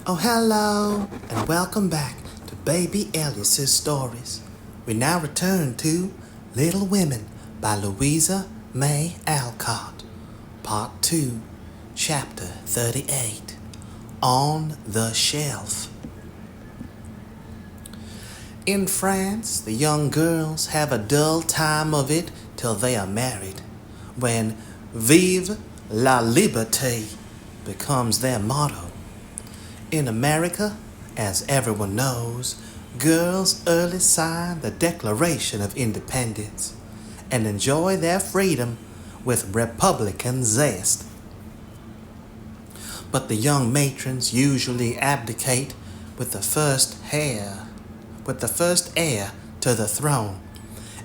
Oh, hello, and welcome back to Baby Elias's Stories. We now return to Little Women by Louisa May Alcott, Part 2, Chapter 38, On the Shelf. In France, the young girls have a dull time of it till they are married, when Vive la Liberté becomes their motto. In America, as everyone knows, girls early sign the Declaration of Independence and enjoy their freedom with Republican zest. But the young matrons usually abdicate with the first heir to the throne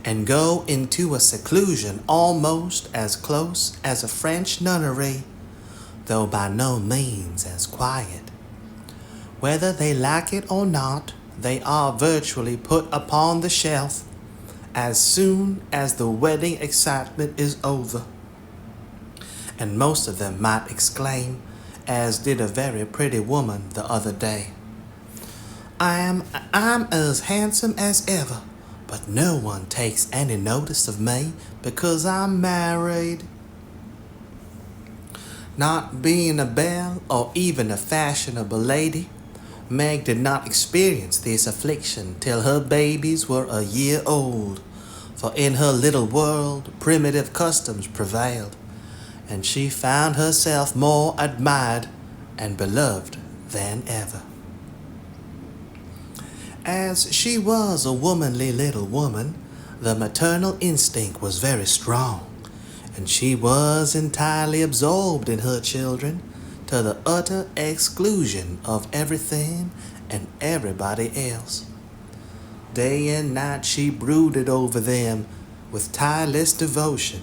and go into a seclusion almost as close as a French nunnery, though by no means as quiet. Whether they like it or not, they are virtually put upon the shelf as soon as the wedding excitement is over. And most of them might exclaim, as did a very pretty woman the other day, I'm as handsome as ever, but no one takes any notice of me because I'm married. Not being a belle or even a fashionable lady, Meg did not experience this affliction till her babies were a year old, for in her little world primitive customs prevailed, and she found herself more admired and beloved than ever. As she was a womanly little woman, the maternal instinct was very strong, and she was entirely absorbed in her children, to the utter exclusion of everything and everybody else. Day and night she brooded over them with tireless devotion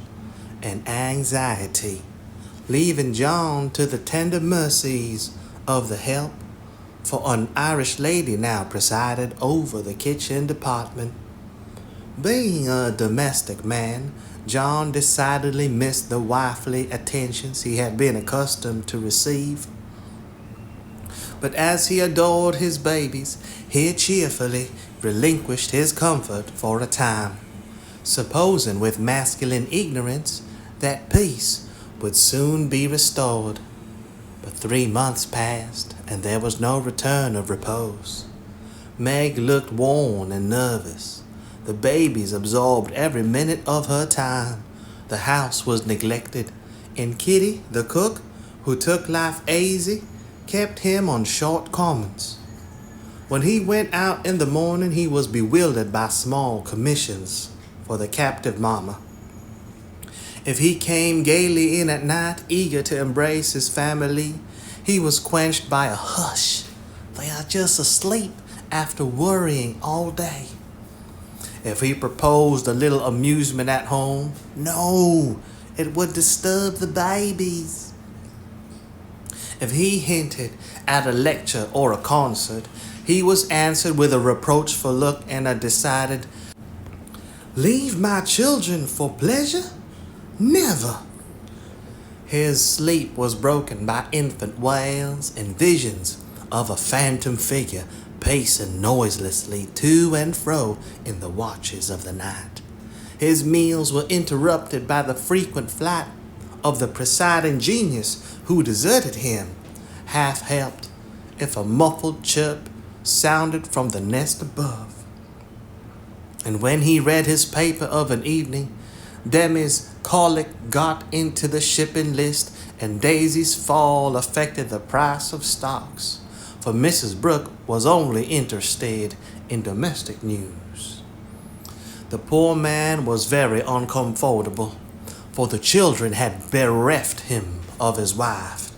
and anxiety, leaving John to the tender mercies of the help, for an Irish lady now presided over the kitchen department. Being a domestic man, John decidedly missed the wifely attentions he had been accustomed to receive. But as he adored his babies, he cheerfully relinquished his comfort for a time, supposing with masculine ignorance that peace would soon be restored. But 3 months passed, and there was no return of repose. Meg looked worn and nervous. The babies absorbed every minute of her time. The house was neglected, and Kitty, the cook, who took life easy, kept him on short commons. When he went out in the morning, he was bewildered by small commissions for the captive mama. If he came gaily in at night, eager to embrace his family, he was quenched by a hush. They are just asleep after worrying all day. If he proposed a little amusement at home, no, it would disturb the babies. If he hinted at a lecture or a concert, he was answered with a reproachful look and a decided, "Leave my children for pleasure? Never." His sleep was broken by infant wails and visions of a phantom figure pacing noiselessly to and fro in the watches of the night. His meals were interrupted by the frequent flight of the presiding genius who deserted him, half-helped, if a muffled chirp sounded from the nest above. And when he read his paper of an evening, Demi's colic got into the shipping list, and Daisy's fall affected the price of stocks, for Mrs. Brooke was only interested in domestic news. The poor man was very uncomfortable, for the children had bereft him of his wife.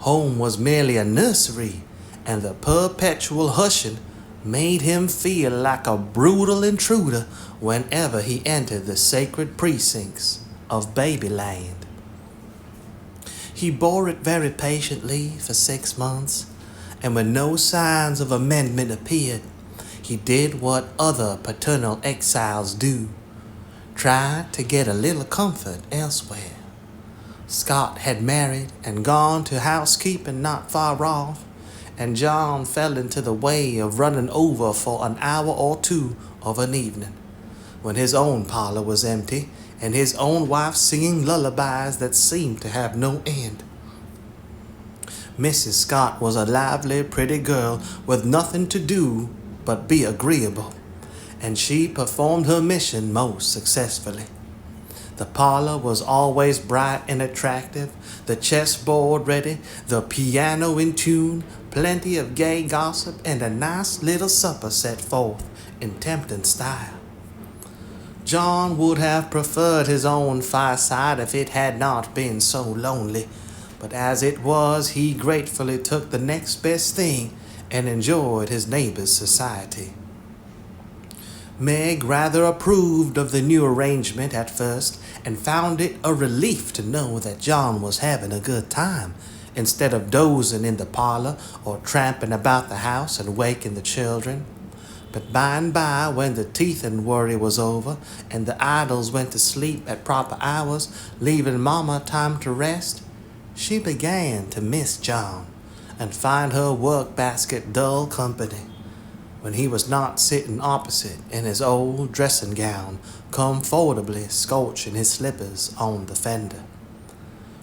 Home was merely a nursery, and the perpetual hushing made him feel like a brutal intruder whenever he entered the sacred precincts of Babyland. He bore it very patiently for 6 months, and when no signs of amendment appeared, he did what other paternal exiles do, tried to get a little comfort elsewhere. Scott had married and gone to housekeeping not far off, and John fell into the way of running over for an hour or two of an evening, when his own parlor was empty and his own wife singing lullabies that seemed to have no end. Mrs. Scott was a lively, pretty girl with nothing to do but be agreeable, and she performed her mission most successfully. The parlor was always bright and attractive, the chessboard ready, the piano in tune, plenty of gay gossip, and a nice little supper set forth in tempting style. John would have preferred his own fireside if it had not been so lonely, but as it was, he gratefully took the next best thing and enjoyed his neighbor's society. Meg rather approved of the new arrangement at first and found it a relief to know that John was having a good time instead of dozing in the parlor or tramping about the house and waking the children. But by and by, when the teething worry was over and the idols went to sleep at proper hours, leaving Mama time to rest, she began to miss John and find her work basket dull company when he was not sitting opposite in his old dressing gown, comfortably scorching his slippers on the fender.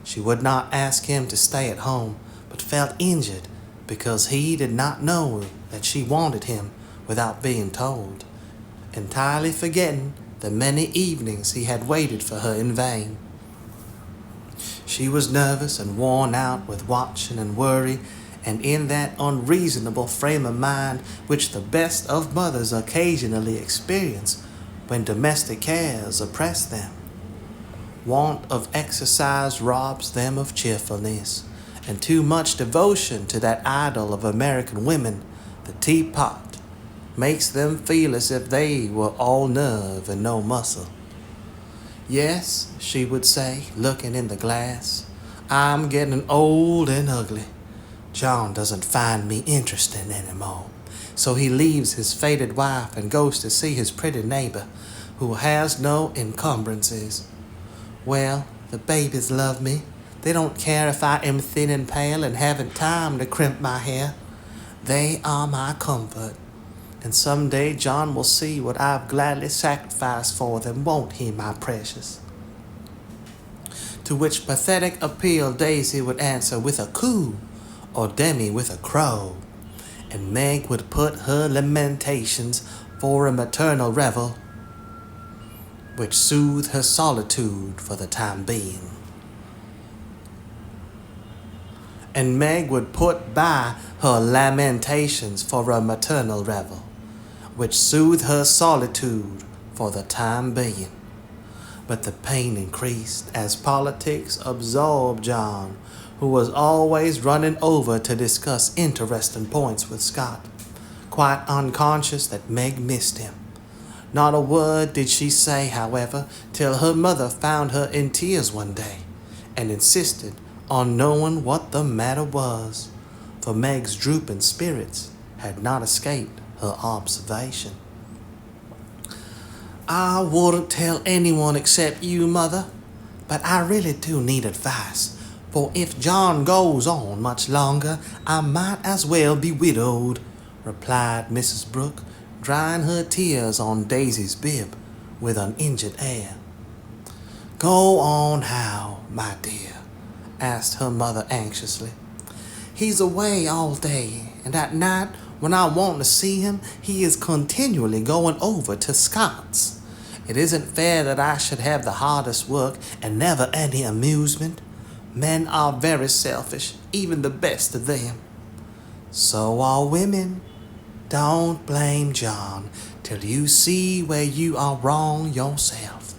She would not ask him to stay at home, but felt injured because he did not know that she wanted him without being told, entirely forgetting the many evenings he had waited for her in vain. She was nervous and worn out with watching and worry, and in that unreasonable frame of mind which the best of mothers occasionally experience when domestic cares oppress them. Want of exercise robs them of cheerfulness, and too much devotion to that idol of American women, the teapot, makes them feel as if they were all nerve and no muscle. Yes, she would say, looking in the glass, I'm getting old and ugly. John doesn't find me interesting anymore, so he leaves his faded wife and goes to see his pretty neighbor, who has no encumbrances. Well, the babies love me. They don't care if I am thin and pale and haven't time to crimp my hair. They are my comfort. And someday John will see what I've gladly sacrificed for them, won't he, my precious? To which pathetic appeal Daisy would answer with a coo, or Demi with a crow, and Meg would put her lamentations for a maternal revel, which soothed her solitude for the time being. And Meg would put by her lamentations for a maternal revel, which soothed her solitude for the time being. But the pain increased as politics absorbed John, who was always running over to discuss interesting points with Scott, quite unconscious that Meg missed him. Not a word did she say, however, till her mother found her in tears one day and insisted on knowing what the matter was, for Meg's drooping spirits had not escaped her observation. I wouldn't tell anyone except you, Mother, but I really do need advice, for if John goes on much longer, I might as well be widowed, replied Mrs. Brooke, drying her tears on Daisy's bib with an injured air. Go on how, my dear? Asked her mother anxiously. He's away all day, and at night, when I want to see him, he is continually going over to Scott's. It isn't fair that I should have the hardest work and never any amusement. Men are very selfish, even the best of them. So are women. Don't blame John till you see where you are wrong yourself.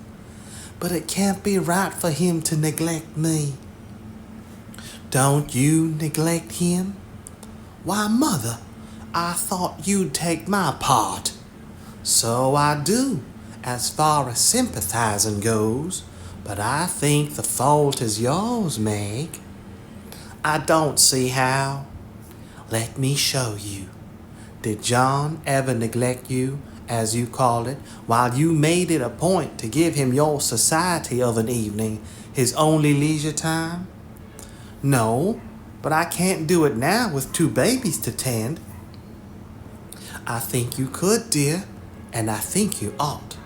But it can't be right for him to neglect me. Don't you neglect him? Why, Mother, I thought you'd take my part. So I do, as far as sympathizing goes, but I think the fault is yours, Meg. I don't see how. Let me show you. Did John ever neglect you, as you call it, while you made it a point to give him your society of an evening, his only leisure time? No, but I can't do it now with 2 babies to tend." "I think you could, dear, and I think you ought.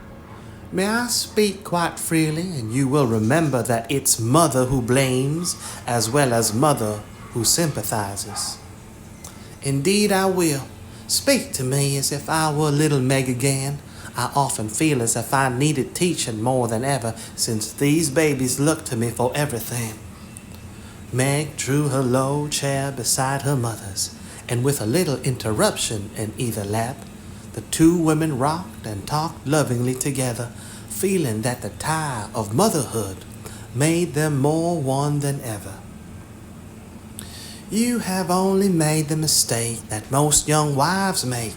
May I speak quite freely, and you will remember that it's mother who blames as well as mother who sympathizes." "Indeed I will. Speak to me as if I were little Meg again. I often feel as if I needed teaching more than ever, since these babies look to me for everything." Meg drew her low chair beside her mother's, and with a little interruption in either lap, the 2 women rocked and talked lovingly together, feeling that the tie of motherhood made them more one than ever. "You have only made the mistake that most young wives make,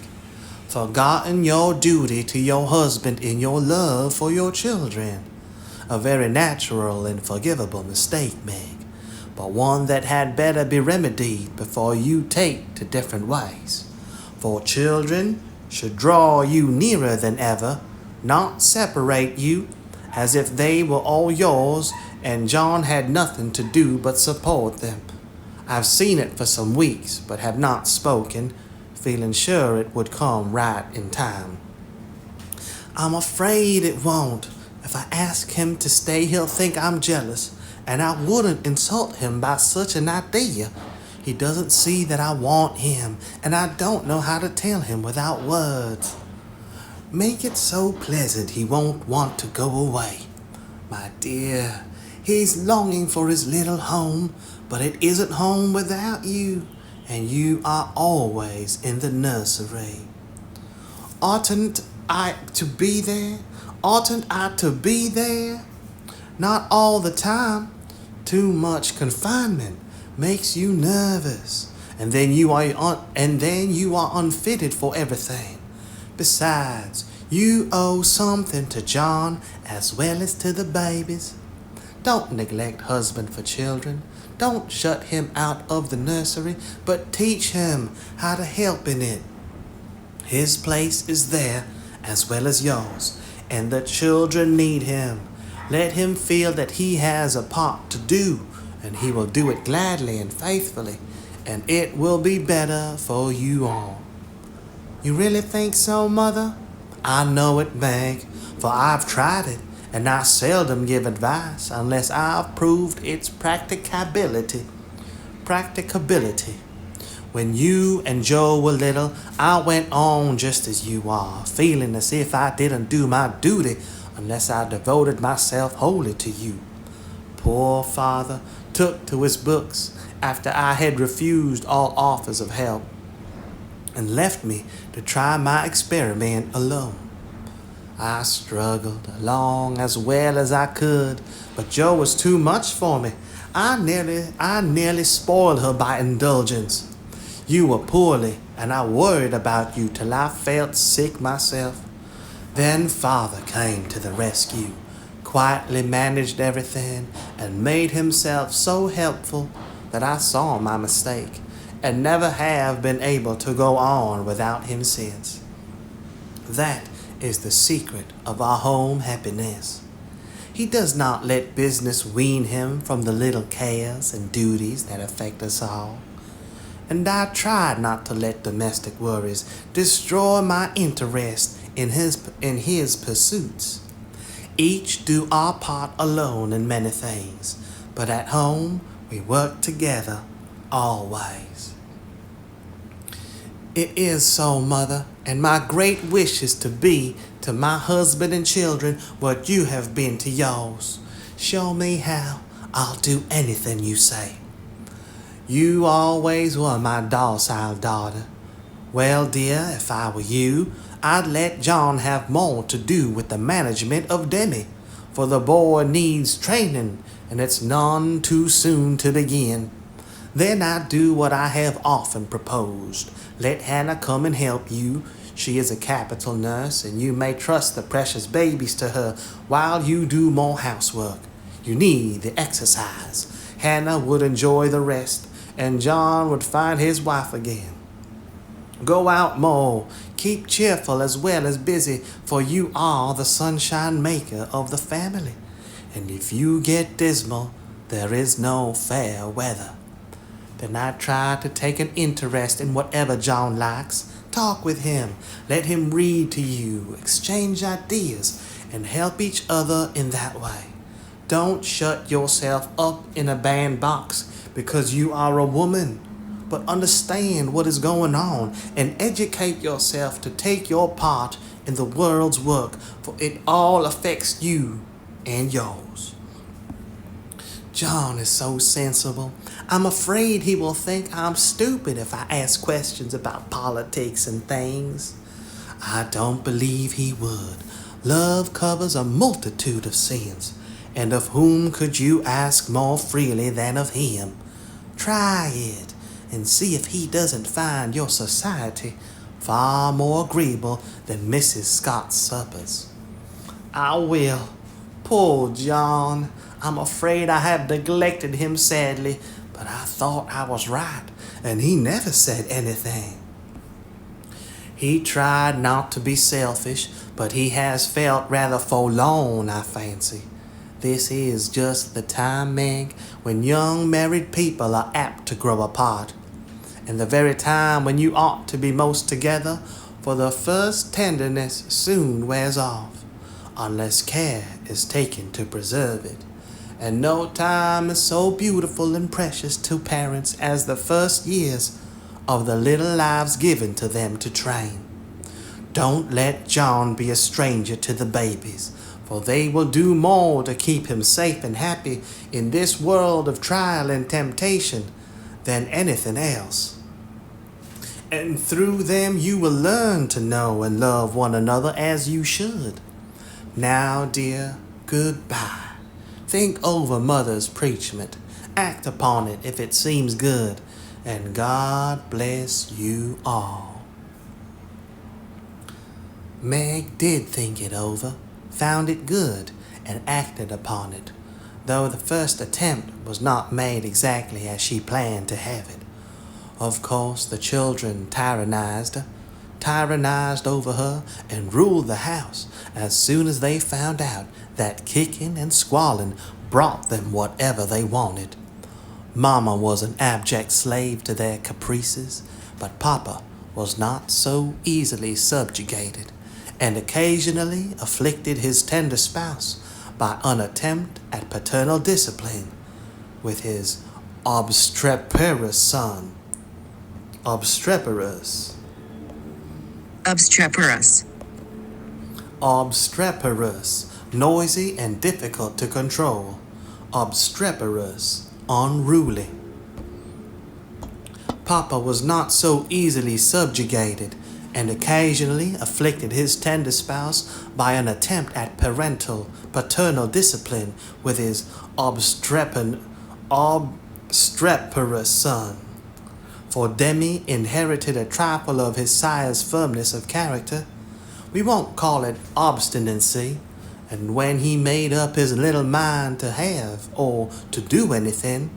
forgotten your duty to your husband in your love for your children. A very natural and forgivable mistake, Meg, but one that had better be remedied before you take to different ways. For children should draw you nearer than ever, not separate you, as if they were all yours and John had nothing to do but support them. I've seen it for some weeks, but have not spoken, feeling sure it would come right in time." "I'm afraid it won't. If I ask him to stay, he'll think I'm jealous, and I wouldn't insult him by such an idea. He doesn't see that I want him, and I don't know how to tell him without words. Make it so pleasant he won't want to go away. My dear, he's longing for his little home, but it isn't home without you, and you are always in the nursery. Oughtn't I to be there? Oughtn't I to be there? Not all the time. Too much confinement makes you nervous, and then you are unfitted for everything. Besides, you owe something to John as well as to the babies. Don't neglect husband for children. Don't shut him out of the nursery, but teach him how to help in it. His place is there as well as yours, and the children need him. Let him feel that he has a part to do, and he will do it gladly and faithfully, and it will be better for you all." "You really think so, Mother?" "I know it, Meg, for I've tried it, and I seldom give advice unless I've proved its practicability. When you and Joe were little, I went on just as you are, feeling as if I didn't do my duty unless I devoted myself wholly to you. Poor father took to his books after I had refused all offers of help, and left me to try my experiment alone. I struggled along as well as I could, but Joe was too much for me. I nearly spoiled her by indulgence. You were poorly, and I worried about you till I felt sick myself. Then father came to the rescue, quietly managed everything, and made himself so helpful that I saw my mistake, and never have been able to go on without him since. That is the secret of our home happiness. He does not let business wean him from the little cares and duties that affect us all. And I tried not to let domestic worries destroy my interest in his pursuits. Each do our part alone in many things, but at home we work together always. It is so, Mother, and my great wish is to be to my husband and children what you have been to yours. Show me how. I'll do anything you say. You always were my docile daughter. Well, dear, if I were you, I'd let John have more to do with the management of Demi, for the boy needs training, and it's none too soon to begin. Then I'd do what I have often proposed. Let Hannah come and help you. She is a capital nurse, and you may trust the precious babies to her while you do more housework. You need the exercise. Hannah would enjoy the rest, and John would find his wife again. Go out more, keep cheerful as well as busy, for you are the sunshine maker of the family. And if you get dismal, there is no fair weather. Then I try to take an interest in whatever John likes. Talk with him, let him read to you, exchange ideas, and help each other in that way. Don't shut yourself up in a bandbox because you are a woman, but understand what is going on and educate yourself to take your part in the world's work, for it all affects you and yours. John is so sensible. I'm afraid he will think I'm stupid if I ask questions about politics and things. I don't believe he would. Love covers a multitude of sins, and of whom could you ask more freely than of him? Try it, and see if he doesn't find your society far more agreeable than Mrs. Scott's suppers. I will. Poor John. I'm afraid I have neglected him sadly, but I thought I was right, and he never said anything. He tried not to be selfish, but he has felt rather forlorn, I fancy. This is just the time, Meg, when young married people are apt to grow apart, and the very time when you ought to be most together, for the first tenderness soon wears off, unless care is taken to preserve it. And no time is so beautiful and precious to parents as the first years of the little lives given to them to train. Don't let John be a stranger to the babies, for they will do more to keep him safe and happy in this world of trial and temptation than anything else. And through them you will learn to know and love one another as you should. Now, dear, goodbye. Think over Mother's preachment. Act upon it if it seems good. And God bless you all. Meg did think it over, found it good, and acted upon it, though the first attempt was not made exactly as she planned to have it. Of course, the children tyrannized over her, and ruled the house as soon as they found out that kicking and squalling brought them whatever they wanted. Mama was an abject slave to their caprices, but Papa was not so easily subjugated, and occasionally afflicted his tender spouse by an attempt at paternal discipline with his obstreperous son. Obstreperous, noisy and difficult to control. Obstreperous, unruly. Papa was not so easily subjugated, and occasionally afflicted his tender spouse by an attempt at paternal discipline with his obstreperous son. For Demi inherited a trifle of his sire's firmness of character. We won't call it obstinacy, and when he made up his little mind to have or to do anything,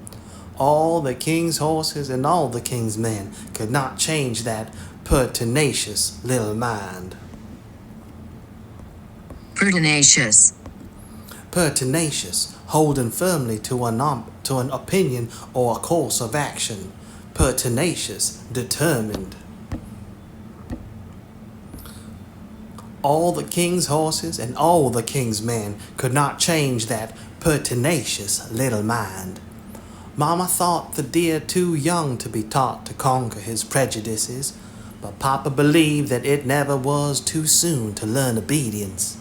all the king's horses and all the king's men could not change that pertinacious little mind. Pertinacious, holding firmly to an opinion or a course of action. Pertinacious, determined. All the king's horses and all the king's men could not change that pertinacious little mind. Mama thought the dear too young to be taught to conquer his prejudices, but Papa believed that it never was too soon to learn obedience.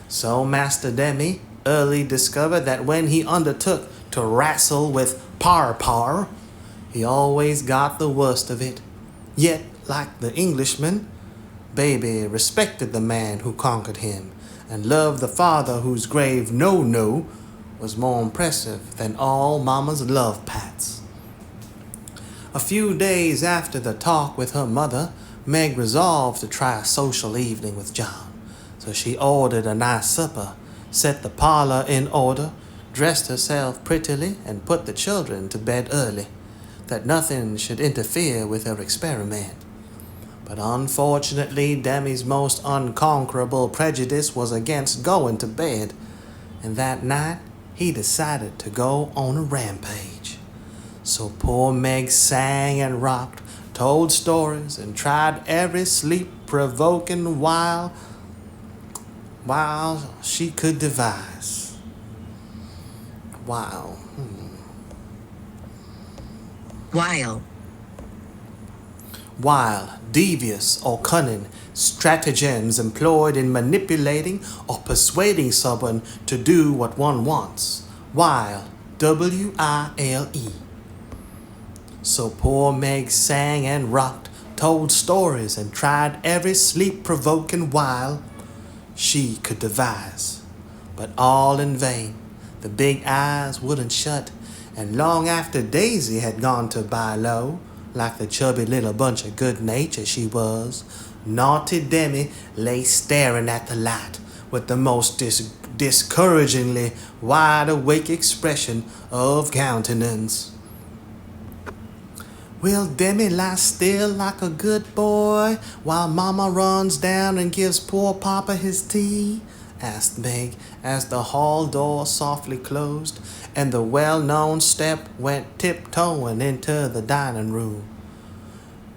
So Master Demi early discovered that when he undertook to wrestle with Par, he always got the worst of it. Yet, like the Englishman, Baby respected the man who conquered him, and loved the father whose grave no was more impressive than all Mama's love pats. A few days after the talk with her mother, Meg resolved to try a social evening with John. So she ordered a nice supper, set the parlor in order, dressed herself prettily, and put the children to bed early, that nothing should interfere with her experiment. But unfortunately, Demi's most unconquerable prejudice was against going to bed, and that night he decided to go on a rampage. So poor Meg sang and rocked, told stories, and tried every sleep-provoking while she could devise. Wow. While devious or cunning stratagems employed in manipulating or persuading someone to do what one wants. While, W-I-L-E. So poor Meg sang and rocked, told stories, and tried every sleep-provoking while she could devise. But all in vain. The big eyes wouldn't shut, and long after Daisy had gone to buy low, like the chubby little bunch of good nature she was, naughty Demi lay staring at the light with the most discouragingly wide-awake expression of countenance. Will Demi lie still like a good boy while Mama runs down and gives poor Papa his tea? Asked Meg as the hall door softly closed and the well-known step went tiptoeing into the dining room.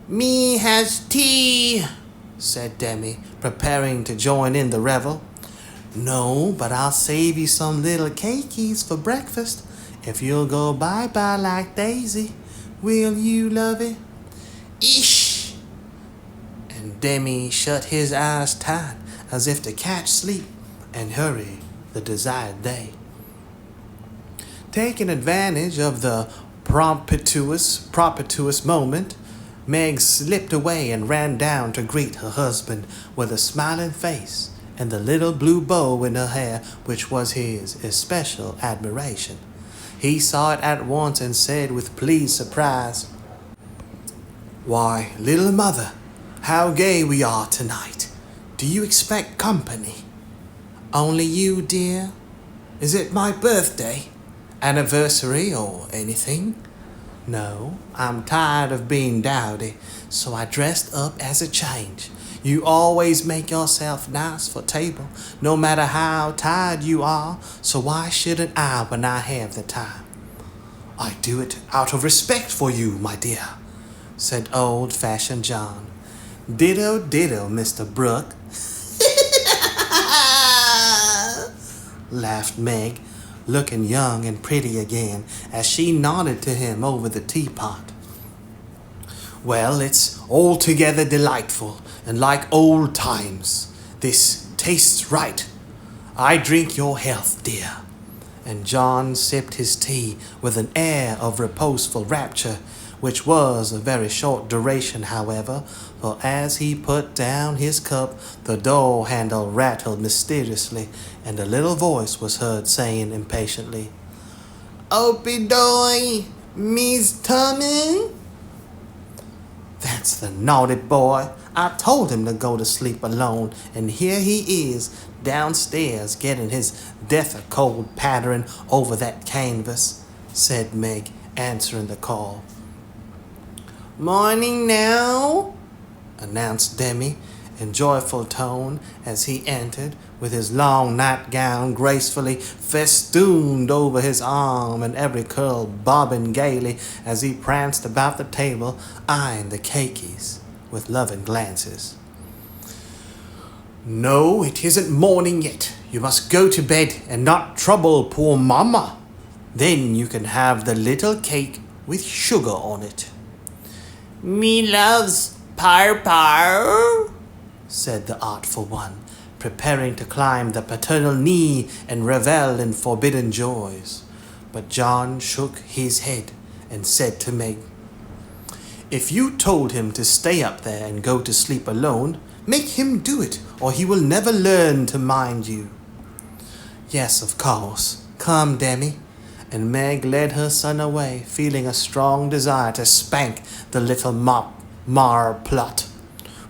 Me has tea, said Demi, preparing to join in the revel. No, but I'll save you some little cakeys for breakfast if you'll go bye-bye like Daisy. Will you, lovey? Ish! And Demi shut his eyes tight as if to catch sleep and hurry the desired day. Taking advantage of the propitious moment, Meg slipped away and ran down to greet her husband with a smiling face and the little blue bow in her hair which was his especial admiration. He saw it at once and said with pleased surprise, "Why, little mother, how gay we are tonight. Do you expect company?" "Only you, dear. Is it my birthday, anniversary, or anything?" "No, I'm tired of being dowdy, so I dressed up as a change. You always make yourself nice for table, no matter how tired you are, so why shouldn't I when I have the time?" "I do it out of respect for you, my dear," said old-fashioned John. "Ditto, ditto, Mr. Brooke," laughed Meg, looking young and pretty again as she nodded to him over the teapot. "Well, it's altogether delightful and like old times. This tastes right. I drink your health, dear." And John sipped his tea with an air of reposeful rapture, which was of very short duration, however, for as he put down his cup, the door handle rattled mysteriously, and a little voice was heard saying impatiently, "Opie doy, me's tummin'." "That's the naughty boy. I told him to go to sleep alone, and here he is, downstairs getting his death of cold pattering over that canvas," said Meg, answering the call. "Morning now," announced Demi in joyful tone as he entered, with his long nightgown gracefully festooned over his arm and every curl bobbing gaily as he pranced about the table, eyeing the cakeys with loving glances. "No, it isn't morning yet. You must go to bed and not trouble poor Mama. Then you can have the little cake with sugar on it." "Me loves par," said the artful one, preparing to climb the paternal knee and revel in forbidden joys. But John shook his head and said to Meg, "If you told him to stay up there and go to sleep alone, make him do it, or he will never learn to mind you." "Yes, of course. Come, Demi." And Meg led her son away, feeling a strong desire to spank the little marplot,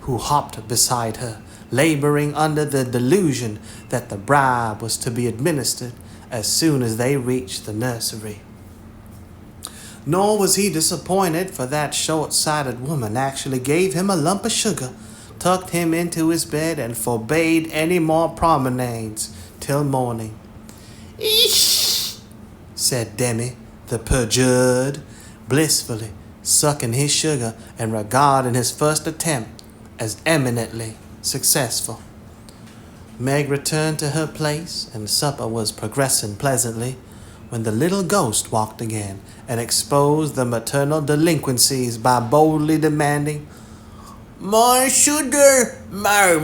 who hopped beside her, laboring under the delusion that the bribe was to be administered as soon as they reached the nursery. Nor was he disappointed, for that short-sighted woman actually gave him a lump of sugar, tucked him into his bed, and forbade any more promenades till morning. "Eesh!" said Demi, the perjured, blissfully sucking his sugar and regarding his first attempt as eminently successful. Meg returned to her place, and supper was progressing pleasantly when the little ghost walked again and exposed the maternal delinquencies by boldly demanding, "More sugar, Mar."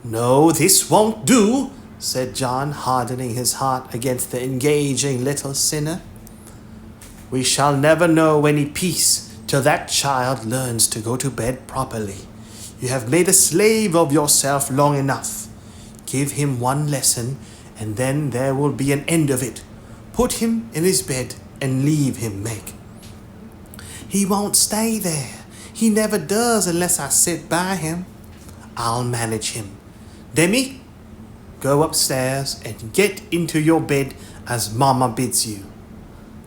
"No, this won't do," said John, hardening his heart against the engaging little sinner. "We shall never know any peace till that child learns to go to bed properly. You have made a slave of yourself long enough. Give him one lesson, and then there will be an end of it. Put him in his bed and leave him, Meg." "He won't stay there. He never does unless I sit by him. I'll manage him. Demi, go upstairs and get into your bed as Mama bids you."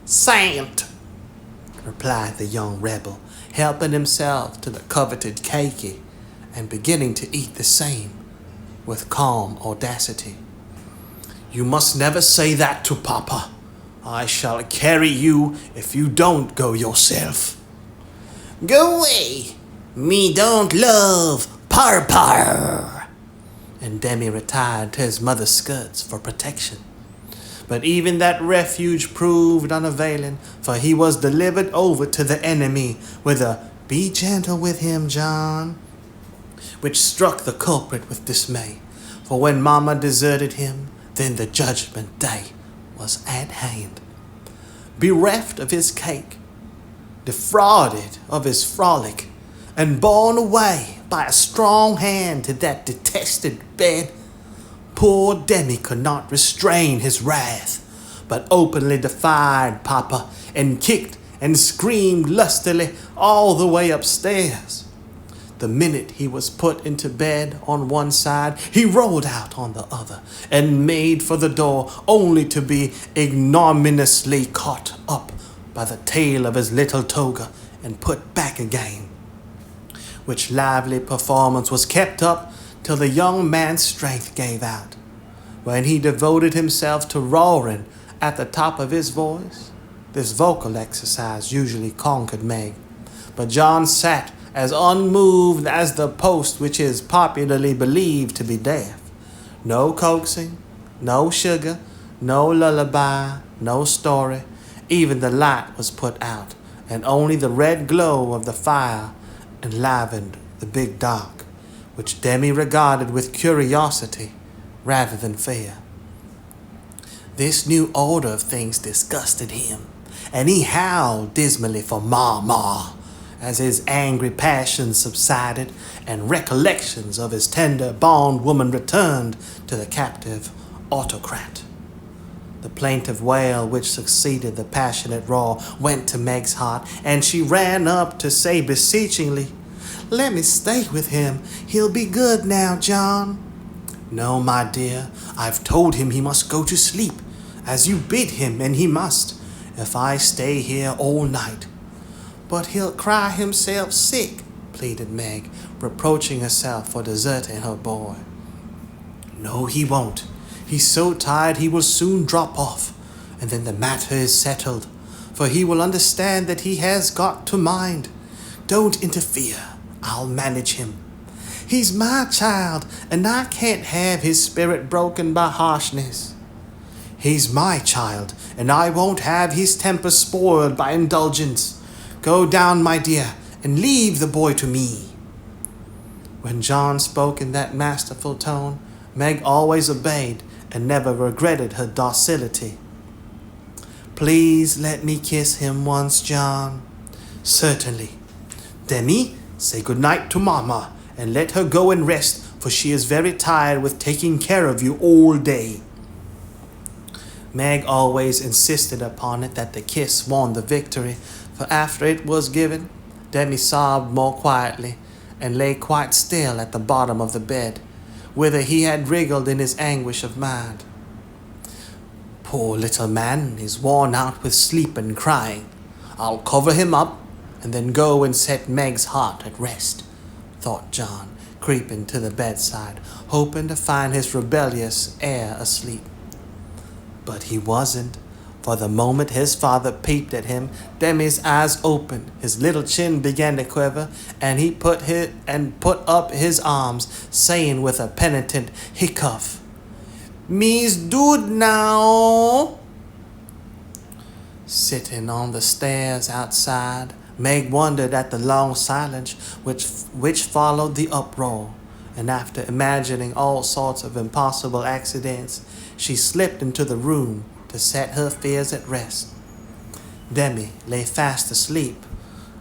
"Saint," replied the young rebel, helping himself to the coveted cakey and beginning to eat the same with calm audacity. "You must never say that to Papa. I shall carry you if you don't go yourself." "Go away. Me don't love par. And Demi retired to his mother's skirts for protection. But even that refuge proved unavailing, for he was delivered over to the enemy with a "Be gentle with him, John," which struck the culprit with dismay. For when Mama deserted him, then the judgment day was at hand. Bereft of his cake, defrauded of his frolic, and borne away by a strong hand to that detested bed, poor Demi could not restrain his wrath, but openly defied Papa and kicked and screamed lustily all the way upstairs. The minute he was put into bed on one side, he rolled out on the other and made for the door, only to be ignominiously caught up by the tail of his little toga and put back again, which lively performance was kept up till the young man's strength gave out, when he devoted himself to roaring at the top of his voice. This vocal exercise usually conquered Meg, but John sat as unmoved as the post which is popularly believed to be deaf. No coaxing, no sugar, no lullaby, no story. Even the light was put out, and only the red glow of the fire enlivened the big dark, which Demi regarded with curiosity rather than fear. This new order of things disgusted him, and he howled dismally for Ma, as his angry passions subsided and recollections of his tender bondwoman returned to the captive autocrat. The plaintive wail which succeeded the passionate roar went to Meg's heart, and she ran up to say beseechingly, "Let me stay with him. He'll be good now, John." "No, my dear, I've told him he must go to sleep, as you bid him, and he must, if I stay here all night." "But he'll cry himself sick," pleaded Meg, reproaching herself for deserting her boy. "No, he won't. He's so tired he will soon drop off, and then the matter is settled, for he will understand that he has got to mind. Don't interfere. I'll manage him. He's my child, and I can't have his spirit broken by harshness." "He's my child, and I won't have his temper spoiled by indulgence. Go down, my dear, and leave the boy to me." When John spoke in that masterful tone, Meg always obeyed and never regretted her docility. "Please let me kiss him once, John." "Certainly. Demi, say good night to Mama, and let her go and rest, for she is very tired with taking care of you all day." Meg always insisted upon it that the kiss won the victory, for after it was given, Demi sobbed more quietly and lay quite still at the bottom of the bed, whither he had wriggled in his anguish of mind. "Poor little man is worn out with sleep and crying. I'll cover him up and then go and set Meg's heart at rest," thought John, creeping to the bedside, hoping to find his rebellious heir asleep. But he wasn't, For the moment his father peeped at him, Demi's eyes opened, his little chin began to quiver, and he put up his arms, saying with a penitent hiccough, "Me's dood now." Sitting on the stairs outside, Meg wondered at the long silence which followed the uproar, and after imagining all sorts of impossible accidents, she slipped into the room to set her fears at rest. Demi lay fast asleep,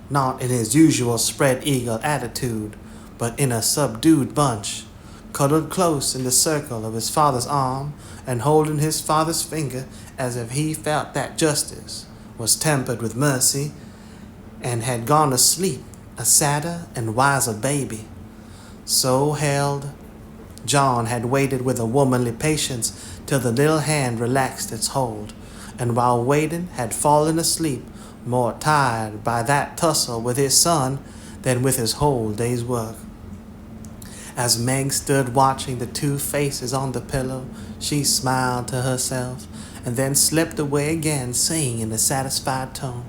not in his usual spread-eagle attitude, but in a subdued bunch, cuddled close in the circle of his father's arm and holding his father's finger as if he felt that justice was tempered with mercy and had gone to sleep a sadder and wiser baby. So held, John had waited with a womanly patience till the little hand relaxed its hold, and while waiting had fallen asleep, more tired by that tussle with his son than with his whole day's work. As Meg stood watching the two faces on the pillow, she smiled to herself and then slipped away again, saying in a satisfied tone,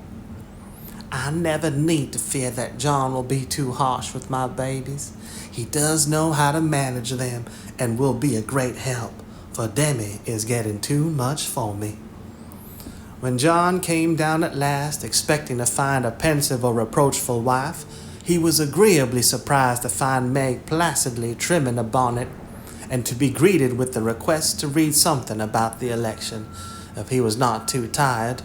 "I never need to fear that John will be too harsh with my babies. He does know how to manage them and will be a great help, for Demi is getting too much for me." When John came down at last, expecting to find a pensive or reproachful wife, he was agreeably surprised to find Meg placidly trimming a bonnet, and to be greeted with the request to read something about the election, if he was not too tired.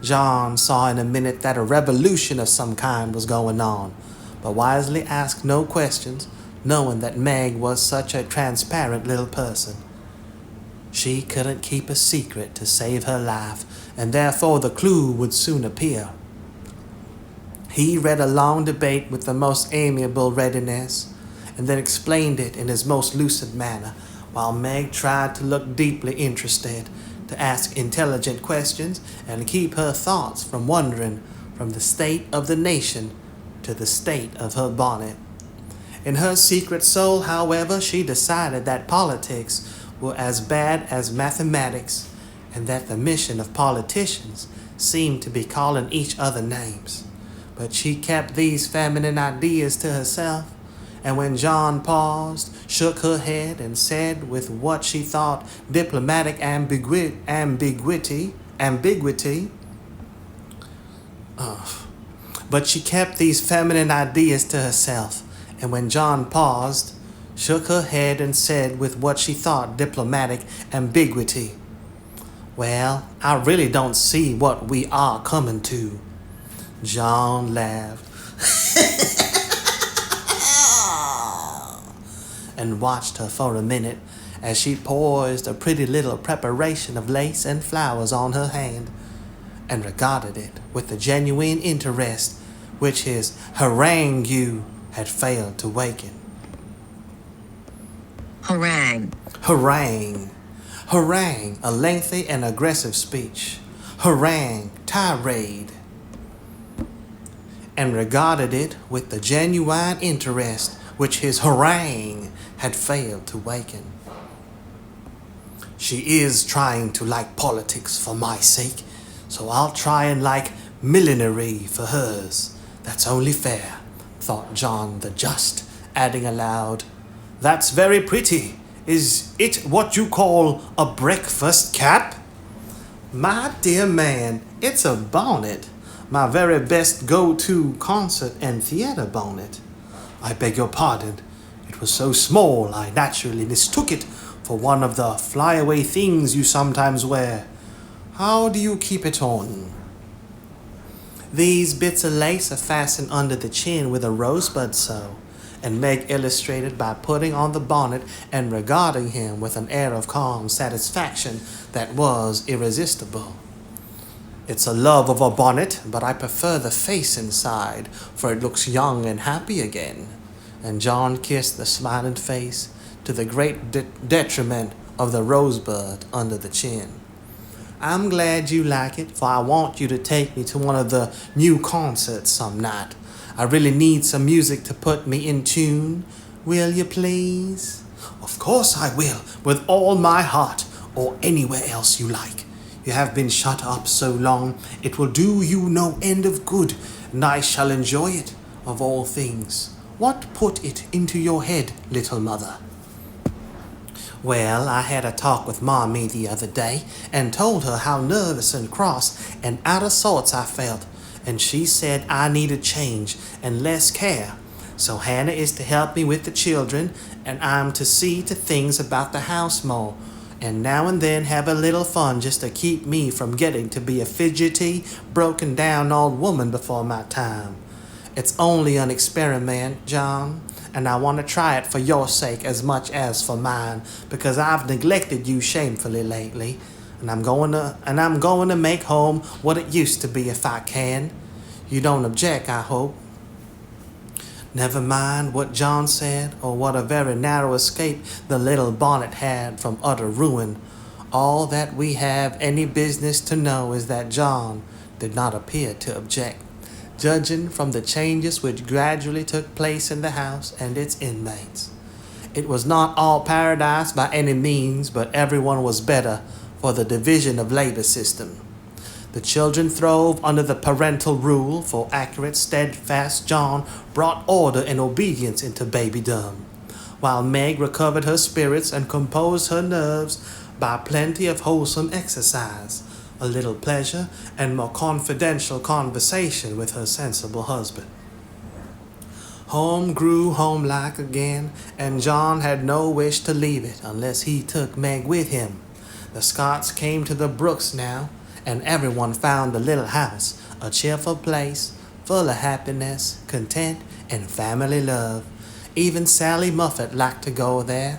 John saw in a minute that a revolution of some kind was going on, but wisely asked no questions, knowing that Meg was such a transparent little person. She couldn't keep a secret to save her life, and therefore the clue would soon appear. He read a long debate with the most amiable readiness, and then explained it in his most lucid manner, while Meg tried to look deeply interested, to ask intelligent questions, and keep her thoughts from wandering from the state of the nation to the state of her bonnet. In her secret soul, however, she decided that politics were as bad as mathematics, and that the mission of politicians seemed to be calling each other names. But she kept these feminine ideas to herself, and when John paused, shook her head, and said with what she thought diplomatic ambiguity, but she kept these feminine ideas to herself, and when John paused, shook her head, and said with what she thought diplomatic ambiguity, "Well, I really don't see what we are coming to." John laughed and watched her for a minute as she poised a pretty little preparation of lace and flowers on her hand, and regarded it with the genuine interest which his harangue had failed to waken. Harangue. Harangue. Harangue, a lengthy and aggressive speech. Harangue, tirade. And regarded it with the genuine interest which his harangue had failed to waken. She is trying to like politics for my sake, so I'll try and like millinery for hers. That's only fair, thought John the Just, adding aloud, "That's very pretty. Is it what you call a breakfast cap?" "My dear man, it's a bonnet. My very best go-to concert and theater bonnet." "I beg your pardon. It was so small I naturally mistook it for one of the flyaway things you sometimes wear. How do you keep it on?" "These bits of lace are fastened under the chin with a rosebud sew," and Meg illustrated by putting on the bonnet and regarding him with an air of calm satisfaction that was irresistible. "It's a love of a bonnet, but I prefer the face inside, for it looks young and happy again." And John kissed the smiling face to the great detriment of the rosebud under the chin. "I'm glad you like it, for I want you to take me to one of the new concerts some night. I really need some music to put me in tune. Will you please?" "Of course I will, with all my heart, or anywhere else you like. You have been shut up so long, it will do you no end of good, and I shall enjoy it, of all things. What put it into your head, little mother? Well, I had a talk with Mommy the other day, and told her how nervous and cross and out of sorts I felt, and she said I needed change and less care. So Hannah is to help me with the children, and I'm to see to things about the house more, and now and then have a little fun just to keep me from getting to be a fidgety, broken down old woman before my time. It's only an experiment, John, and I want to try it for your sake as much as for mine, because I've neglected you shamefully lately, and I'm going to make home what it used to be if I can. You don't object, I hope. Never mind what John said, or what a very narrow escape the little bonnet had from utter ruin. All that we have any business to know is that John did not appear to object, judging from the changes which gradually took place in the house and its inmates. It was not all paradise by any means, but everyone was better for the division of labor system. The children throve under the parental rule, for accurate, steadfast John brought order and obedience into babydom, while Meg recovered her spirits and composed her nerves by plenty of wholesome exercise, a little pleasure, and more confidential conversation with her sensible husband. Home grew homelike again, and John had no wish to leave it unless he took Meg with him. The Scotts came to the Brooks now, and everyone found the little house a cheerful place, full of happiness, content, and family love. Even Sally Muffet liked to go there.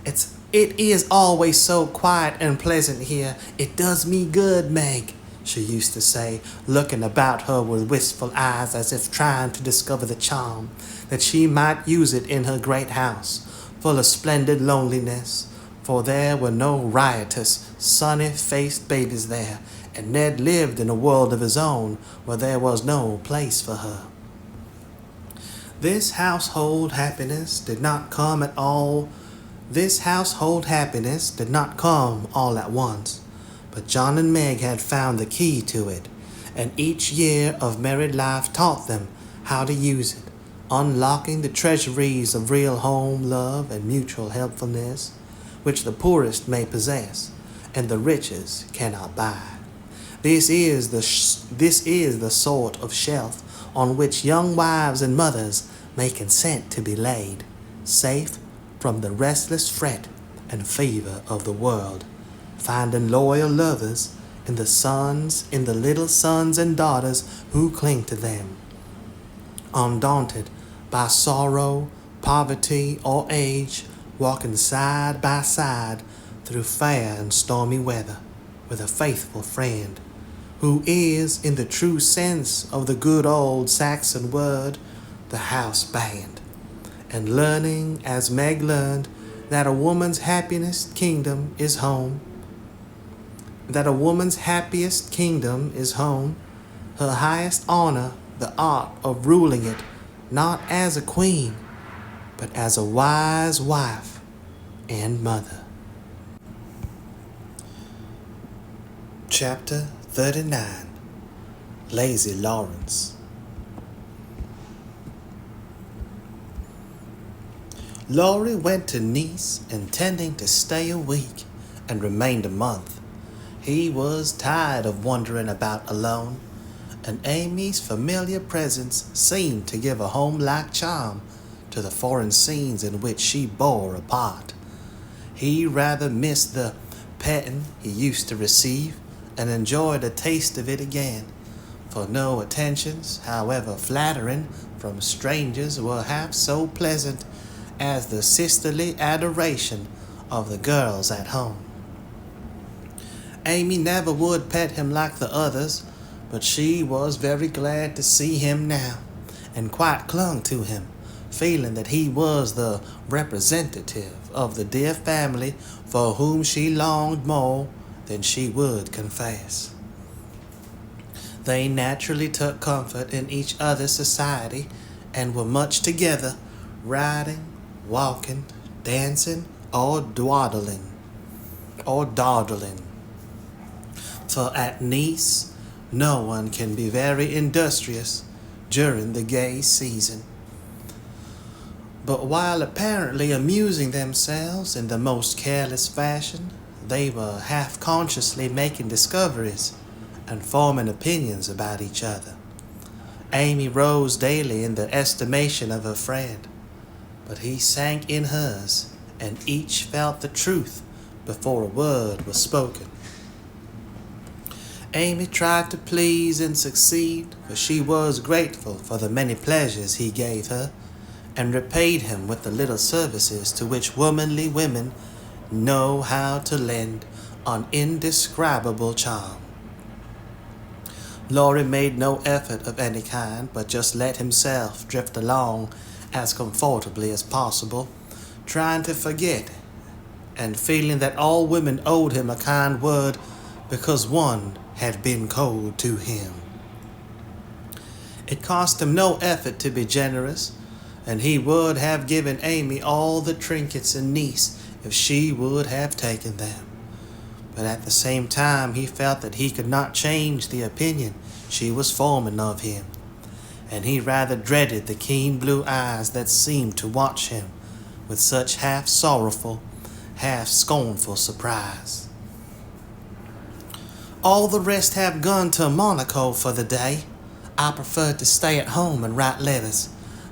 It is always so quiet and pleasant here. It does me good, Meg, she used to say, looking about her with wistful eyes as if trying to discover the charm, that she might use it in her great house, full of splendid loneliness, for there were no riotous, sunny-faced babies there, and Ned lived in a world of his own where there was no place for her. This household happiness did not come all at once, but John and Meg had found the key to it, and each year of married life taught them how to use it, unlocking the treasuries of real home love and mutual helpfulness, which the poorest may possess, and the richest cannot buy. This is the sort of shelf on which young wives and mothers may consent to be laid, safe from the restless fret and fever of the world, finding loyal lovers in the little sons and daughters who cling to them, undaunted by sorrow, poverty, or age, walking side by side through fair and stormy weather with a faithful friend, who is, in the true sense of the good old Saxon word, the house band, and learning, as Meg learned, that a woman's happiest kingdom is home, her highest honor, the art of ruling it, not as a queen, but as a wise wife and mother. Chapter 39. Lazy Laurence. Laurie went to Nice intending to stay a week and remained a month. He was tired of wandering about alone, and Amy's familiar presence seemed to give a home-like charm to the foreign scenes in which she bore a part. He rather missed the petting he used to receive and enjoyed a taste of it again, for no attentions, however flattering, from strangers were half so pleasant as the sisterly adoration of the girls at home. Amy never would pet him like the others, but she was very glad to see him now, and quite clung to him, feeling that he was the representative of the dear family for whom she longed more than she would confess. They naturally took comfort in each other's society and were much together, riding, walking, dancing, or dawdling. For at Nice, no one can be very industrious during the gay season. But while apparently amusing themselves in the most careless fashion, they were half-consciously making discoveries and forming opinions about each other. Amy rose daily in the estimation of her friend, but he sank in hers, and each felt the truth before a word was spoken. Amy tried to please and succeed, for she was grateful for the many pleasures he gave her, and repaid him with the little services to which womanly women know how to lend an indescribable charm. Laurie made no effort of any kind, but just let himself drift along as comfortably as possible, trying to forget, and feeling that all women owed him a kind word because one had been cold to him. It cost him no effort to be generous, and he would have given Amy all the trinkets in Nice if she would have taken them. But at the same time he felt that he could not change the opinion she was forming of him, and he rather dreaded the keen blue eyes that seemed to watch him with such half-sorrowful, half-scornful surprise. All the rest have gone to Monaco for the day. I prefer to stay at home and write letters.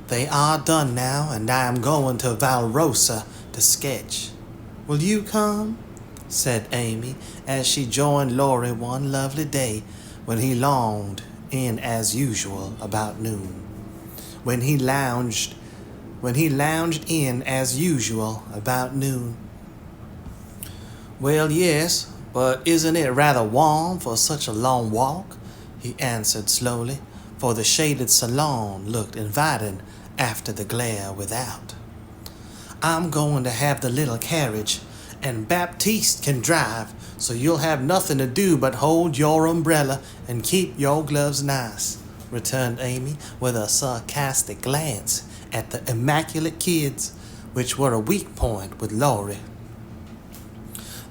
They are done now, and I am going to Valrosa to sketch. Will you come? Said Amy, as she joined Laurie one lovely day when he lounged in as usual about noon. When he lounged in as usual about noon. Well, yes, but isn't it rather warm for such a long walk? He answered slowly, for the shaded salon looked inviting after the glare without. I'm going to have the little carriage, and Baptiste can drive, so you'll have nothing to do but hold your umbrella and keep your gloves nice, returned Amy with a sarcastic glance at the immaculate kids, which were a weak point with Laurie.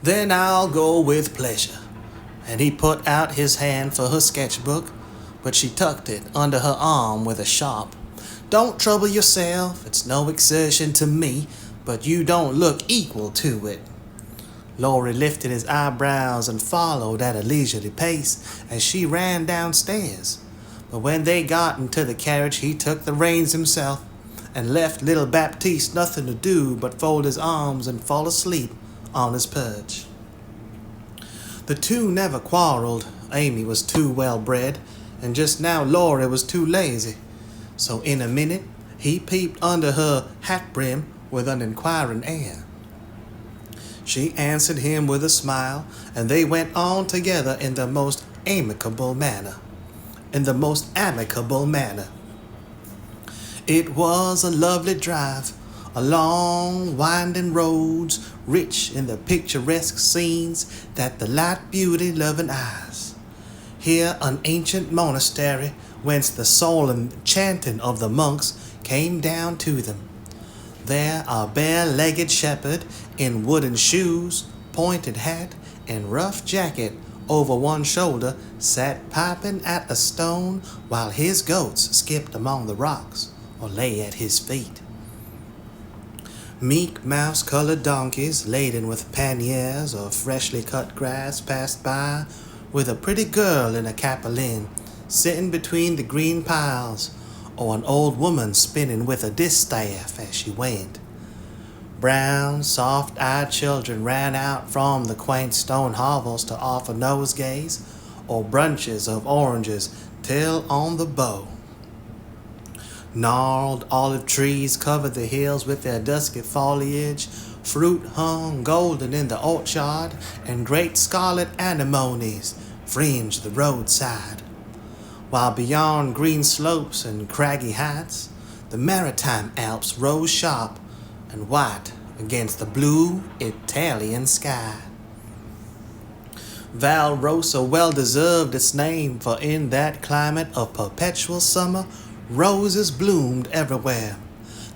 Then I'll go with pleasure. And he put out his hand for her sketchbook, but she tucked it under her arm with a sharp, "Don't trouble yourself, it's no exertion to me, but you don't look equal to it." Laurie lifted his eyebrows and followed at a leisurely pace as she ran downstairs. But when they got into the carriage, he took the reins himself and left little Baptiste nothing to do but fold his arms and fall asleep on his perch. The two never quarreled. Amy was too well bred, and just now Laurie was too lazy. So in a minute he peeped under her hat brim with an inquiring air. She answered him with a smile, and they went on together in the most amicable manner. It was a lovely drive, along winding roads, rich in the picturesque scenes that delight beauty-loving eyes. Here an ancient monastery, whence the solemn chanting of the monks came down to them. There a bare-legged shepherd in wooden shoes, pointed hat, and rough jacket over one shoulder sat piping at a stone while his goats skipped among the rocks or lay at his feet. Meek mouse-colored donkeys laden with panniers of freshly cut grass passed by, with a pretty girl in a capelin sitting between the green piles, or an old woman spinning with a distaff as she went. Brown, soft-eyed children ran out from the quaint stone hovels to offer nosegays or bunches of oranges till on the bow. Gnarled olive trees covered the hills with their dusky foliage, fruit hung golden in the orchard, and great scarlet anemones fringed the roadside, while beyond green slopes and craggy heights, the maritime Alps rose sharp and white against the blue Italian sky. Valrosa well deserved its name, for in that climate of perpetual summer, roses bloomed everywhere.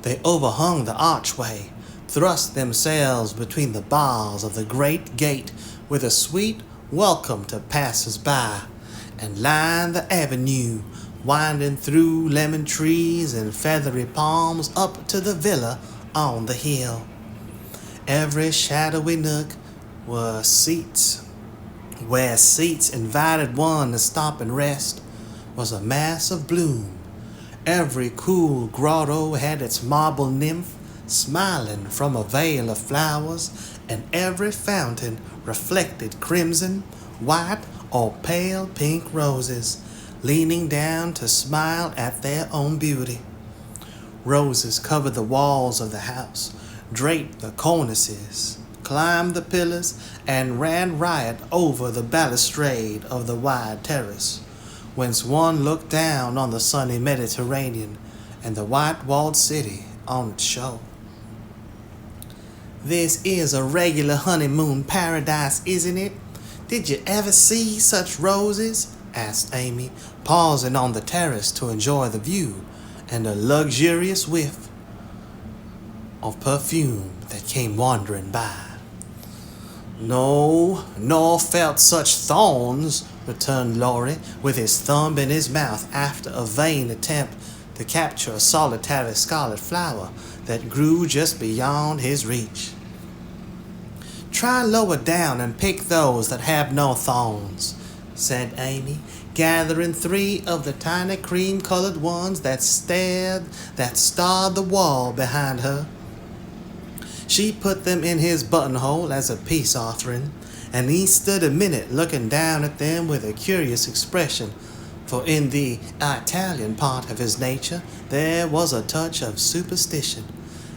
They overhung the archway, thrust themselves between the bars of the great gate with a sweet, welcome to passers-by, and line the avenue, winding through lemon trees and feathery palms up to the villa on the hill. Every shadowy nook were seats, where seats invited one to stop and rest, was a mass of bloom. Every cool grotto had its marble nymph smiling from a veil of flowers, and every fountain reflected crimson, white, or pale pink roses, leaning down to smile at their own beauty. Roses covered the walls of the house, draped the cornices, climbed the pillars, and ran riot over the balustrade of the wide terrace, whence one looked down on the sunny Mediterranean and the white-walled city on its shore. "This is a regular honeymoon paradise, isn't it? Did you ever see such roses?" asked Amy, pausing on the terrace to enjoy the view and a luxurious whiff of perfume that came wandering by. "No, nor felt such thorns," returned Laurie, with his thumb in his mouth after a vain attempt to capture a solitary scarlet flower that grew just beyond his reach. "Try lower down and pick those that have no thorns," said Amy, gathering 3 of the tiny cream-colored ones that starred the wall behind her. She put them in his buttonhole as a peace offering, and he stood a minute looking down at them with a curious expression, for in the Italian part of his nature there was a touch of superstition,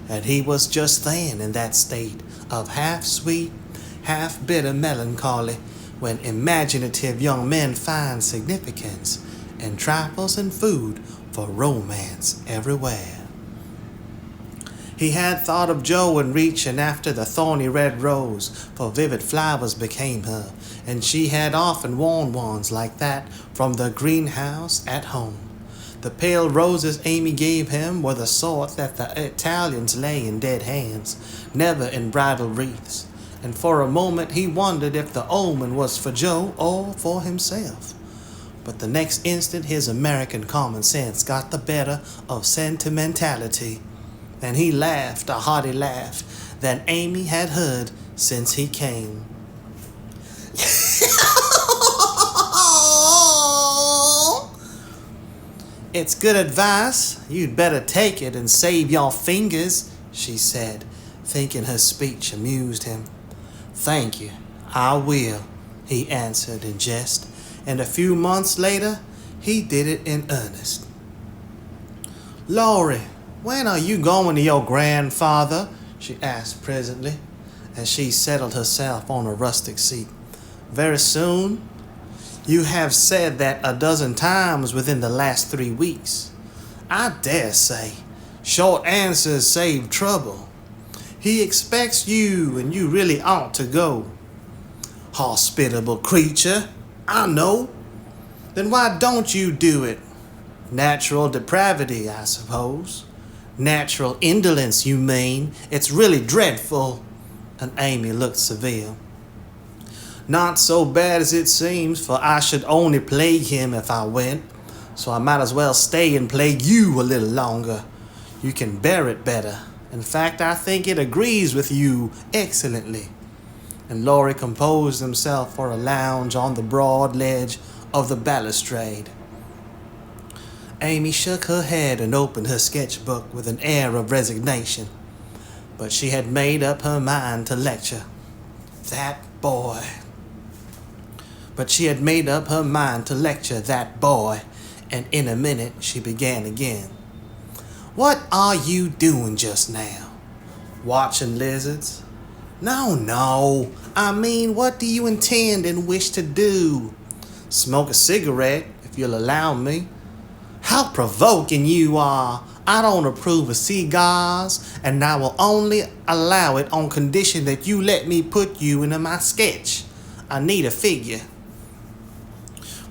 and he was just then in that state of half-sweet, half-bitter melancholy when imaginative young men find significance in trifles and food for romance everywhere. He had thought of Jo in reaching after the thorny red rose, for vivid flowers became her, and she had often worn ones like that from the greenhouse at home. The pale roses Amy gave him were the sort that the Italians lay in dead hands, never in bridal wreaths, and for a moment he wondered if the omen was for Jo or for himself. But the next instant his American common sense got the better of sentimentality, and he laughed a hearty laugh that Amy had heard since he came. "It's good advice. You'd better take it and save your fingers," she said, thinking her speech amused him. "Thank you, I will," he answered in jest, and a few months later he did it in earnest. "Laurie, when are you going to your grandfather?" she asked presently, as she settled herself on a rustic seat. "Very soon? You have said that a dozen times within the last 3 weeks. I dare say. Short answers save trouble. He expects you, and you really ought to go." "Hospitable creature, I know. Then why don't you do it?" "Natural depravity, I suppose." "Natural indolence, you mean. It's really dreadful." And Amy looked severe. "Not so bad as it seems, for I should only plague him if I went, so I might as well stay and plague you a little longer. You can bear it better. In fact, I think it agrees with you excellently." And Laurie composed himself for a lounge on the broad ledge of the balustrade. Amy shook her head and opened her sketchbook with an air of resignation, but she had made up her mind to lecture. That boy. And in a minute she began again. "What are you doing just now?" "Watching lizards." No. I mean, what do you intend and wish to do?" "Smoke a cigarette, if you'll allow me." "How provoking you are! I don't approve of cigars, and I will only allow it on condition that you let me put you into my sketch. I need a figure."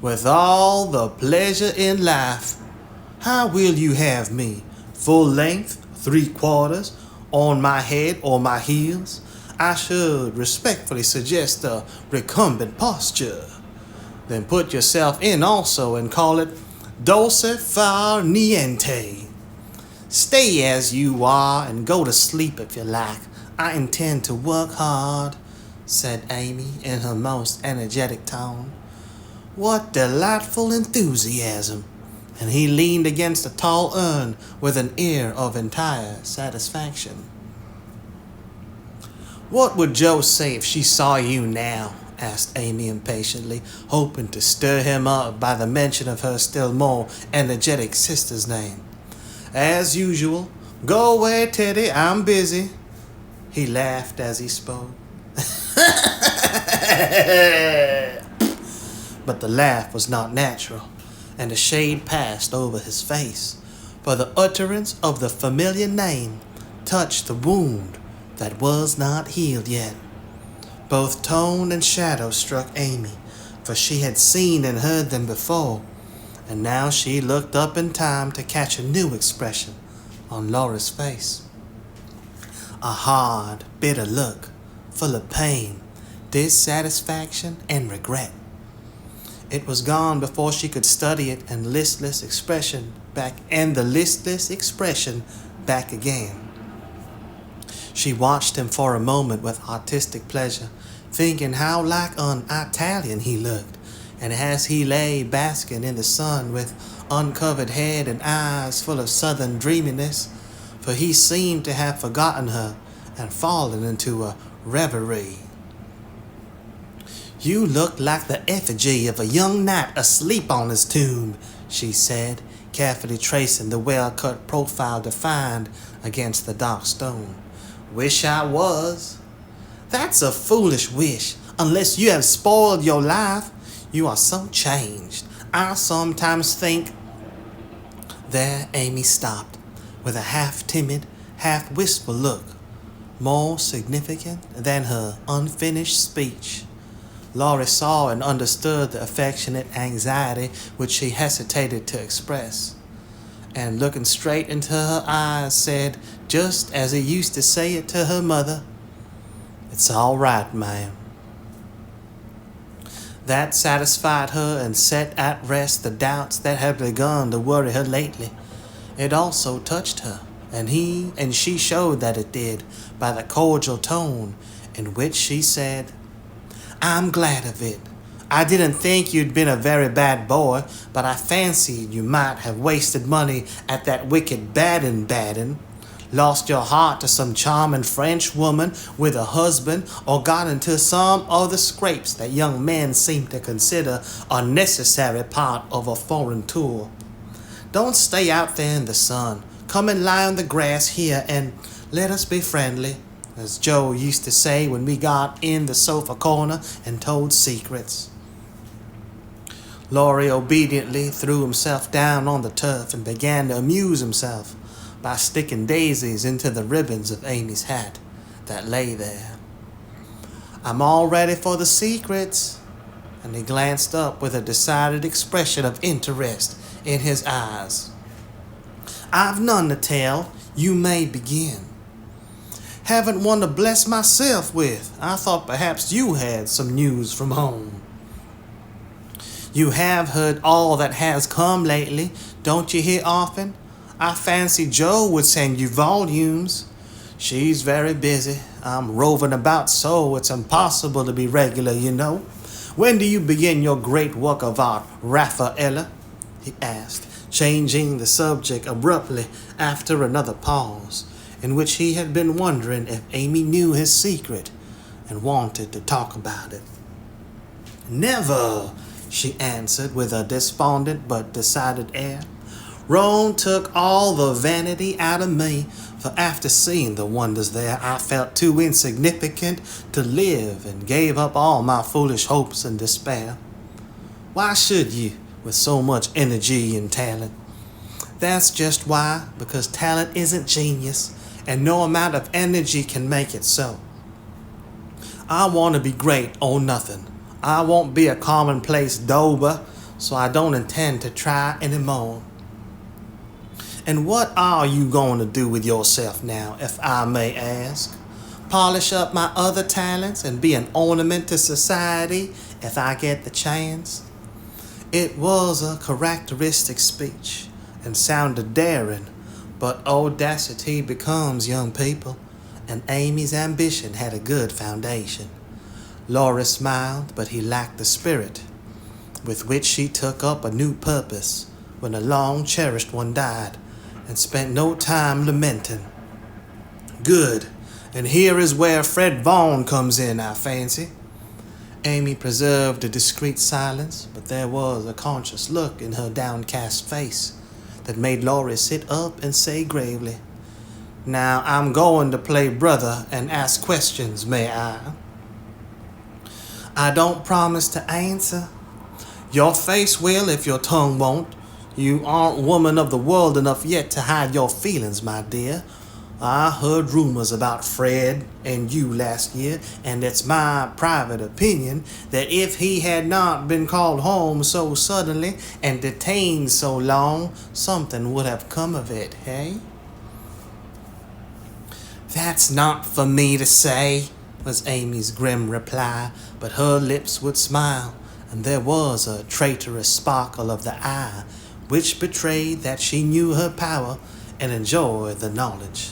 "With all the pleasure in life. How will you have me? Full length, 3/4, on my head or my heels? I should respectfully suggest a recumbent posture. Then put yourself in also and call it dulce far niente. Stay as you are and go to sleep if you like. I intend to work hard, said Amy in her most energetic tone. What delightful enthusiasm! And he leaned against a tall urn with an air of entire satisfaction. What would Jo say if she saw you now? Asked Amy impatiently, hoping to stir him up by the mention of her still more energetic sister's name. As usual. Go away, Teddy, I'm busy. He laughed as he spoke. But the laugh was not natural, and a shade passed over his face, for the utterance of the familiar name touched the wound that was not healed yet. Both tone and shadow struck Amy, for she had seen and heard them before, and now she looked up in time to catch a new expression on Laura's face. A hard, bitter look, full of pain, dissatisfaction, and regret. It was gone before she could study it, and the listless expression back again. She watched him for a moment with artistic pleasure, thinking how like an Italian he looked, and as he lay basking in the sun with uncovered head and eyes full of southern dreaminess, for he seemed to have forgotten her and fallen into a reverie. You look like the effigy of a young knight asleep on his tomb, she said, carefully tracing the well-cut profile defined against the dark stone. Wish I was. That's a foolish wish, unless you have spoiled your life. You are so changed. I sometimes think... There Amy stopped, with a half-timid, half-wistful look, more significant than her unfinished speech. Laurie saw and understood the affectionate anxiety which she hesitated to express, and looking straight into her eyes said, just as he used to say it to her mother, "It's all right, ma'am." That satisfied her and set at rest the doubts that had begun to worry her lately. It also touched her, and she showed that it did by the cordial tone in which she said, "I'm glad of it. I didn't think you'd been a very bad boy, but I fancied you might have wasted money at that wicked Baden, lost your heart to some charming French woman with a husband, or got into some of the scrapes that young men seem to consider a necessary part of a foreign tour. Don't stay out there in the sun. Come and lie on the grass here and let us be friendly, as Joe used to say when we got in the sofa corner and told secrets." Laurie obediently threw himself down on the turf and began to amuse himself by sticking daisies into the ribbons of Amy's hat that lay there. "I'm all ready for the secrets," and he glanced up with a decided expression of interest in his eyes. "I've none to tell. You may begin." "Haven't one to bless myself with. I thought perhaps you had some news from home." "You have heard all that has come lately. Don't you hear often? I fancy Jo would send you volumes." "She's very busy. I'm roving about so it's impossible to be regular, you know. When do you begin your great work of art, Raffaella?" he asked, changing the subject abruptly after another pause, in which he had been wondering if Amy knew his secret and wanted to talk about it. "Never," she answered with a despondent but decided air. "Rome took all the vanity out of me, for after seeing the wonders there, I felt too insignificant to live and gave up all my foolish hopes in despair. Why should you, with so much energy and talent?" "That's just why, because talent isn't genius, and no amount of energy can make it so. I want to be great or nothing. I won't be a commonplace dauber, so I don't intend to try anymore." "And what are you going to do with yourself now, if I may ask?" polish up my other talents and be an ornament to society if I get the chance. It was a characteristic speech and sounded daring, but audacity becomes young people, and Amy's ambition had a good foundation. Laura smiled, but he lacked the spirit with which she took up a new purpose when a long-cherished one died, and spent no time lamenting. Good, and here is where Fred Vaughn comes in, I fancy. Amy preserved a discreet silence, but there was a conscious look in her downcast face that made Laurie sit up and say gravely, "Now I'm going to play brother and ask questions, may I?" "I don't promise to answer. Your face will if your tongue won't. You aren't woman of the world enough yet to hide your feelings, my dear. I heard rumors about Fred and you last year, and it's my private opinion that if he had not been called home so suddenly and detained so long, something would have come of it, hey?" "That's not for me to say," was Amy's grim reply, but her lips would smile, and there was a traitorous sparkle of the eye which betrayed that she knew her power and enjoyed the knowledge.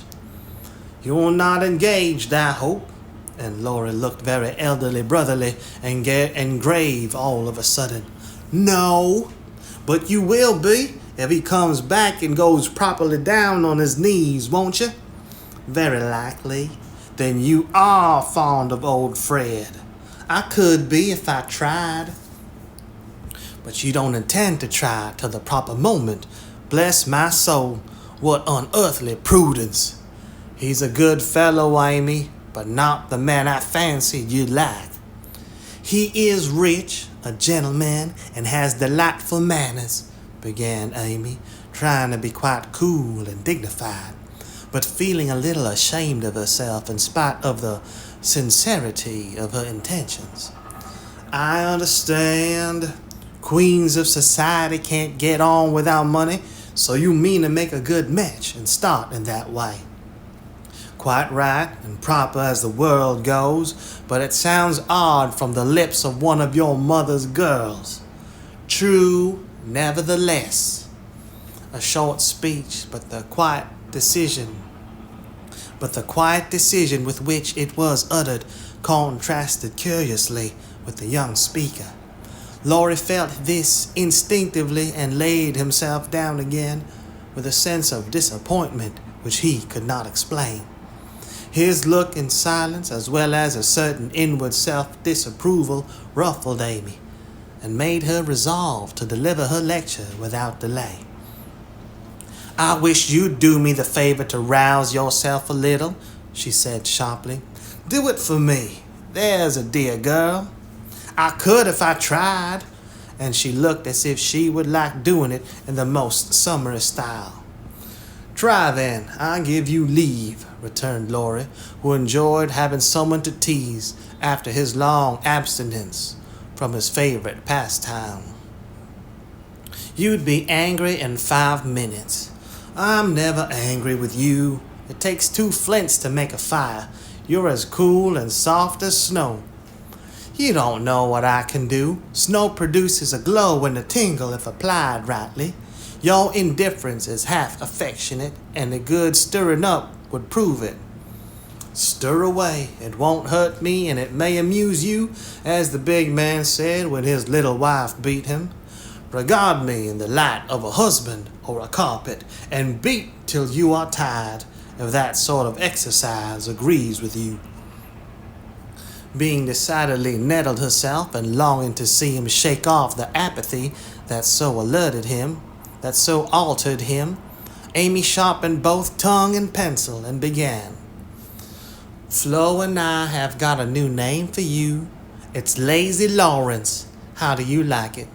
"You're not engaged, I hope?" And Laurie looked very elderly brotherly and grave all of a sudden. "No, but you will be if he comes back and goes properly down on his knees, won't you?" "Very likely. Then you are fond of old Fred." "I could be if I tried." "But you don't intend to try till the proper moment. Bless my soul, what unearthly prudence." "He's a good fellow, Amy, but not the man I fancied you'd like." "He is rich, a gentleman, and has delightful manners," began Amy, trying to be quite cool and dignified, but feeling a little ashamed of herself in spite of the sincerity of her intentions. "I understand. Queens of society can't get on without money, so you mean to make a good match and start in that way." "Quite right and proper as the world goes, but it sounds odd from the lips of one of your mother's girls." "True, nevertheless." A short speech, but the quiet decision with which it was uttered contrasted curiously with the young speaker. Laurie felt this instinctively and laid himself down again with a sense of disappointment which he could not explain. His look in silence, as well as a certain inward self-disapproval, ruffled Amy and made her resolve to deliver her lecture without delay. "I wish you'd do me the favor to rouse yourself a little," she said sharply. "Do it for me. There's a dear girl." "I could if I tried," and she looked as if she would like doing it in the most summery style. "Try then, I give you leave," returned Laurie, who enjoyed having someone to tease after his long abstinence from his favorite pastime. "You'd be angry in 5 minutes. I'm never angry with you. It takes 2 flints to make a fire. You're as cool and soft as snow." "You don't know what I can do. Snow produces a glow and a tingle if applied rightly. Your indifference is half affectionate, and a good stirring up would prove it." "Stir away. It won't hurt me, and it may amuse you, as the big man said when his little wife beat him. Regard me in the light of a husband or a carpet, and beat till you are tired, if that sort of exercise agrees with you." Being decidedly nettled herself and longing to see him shake off the apathy that so altered him, Amy sharpened both tongue and pencil and began. "Flo and I have got a new name for you. It's Lazy Laurence. How do you like it?"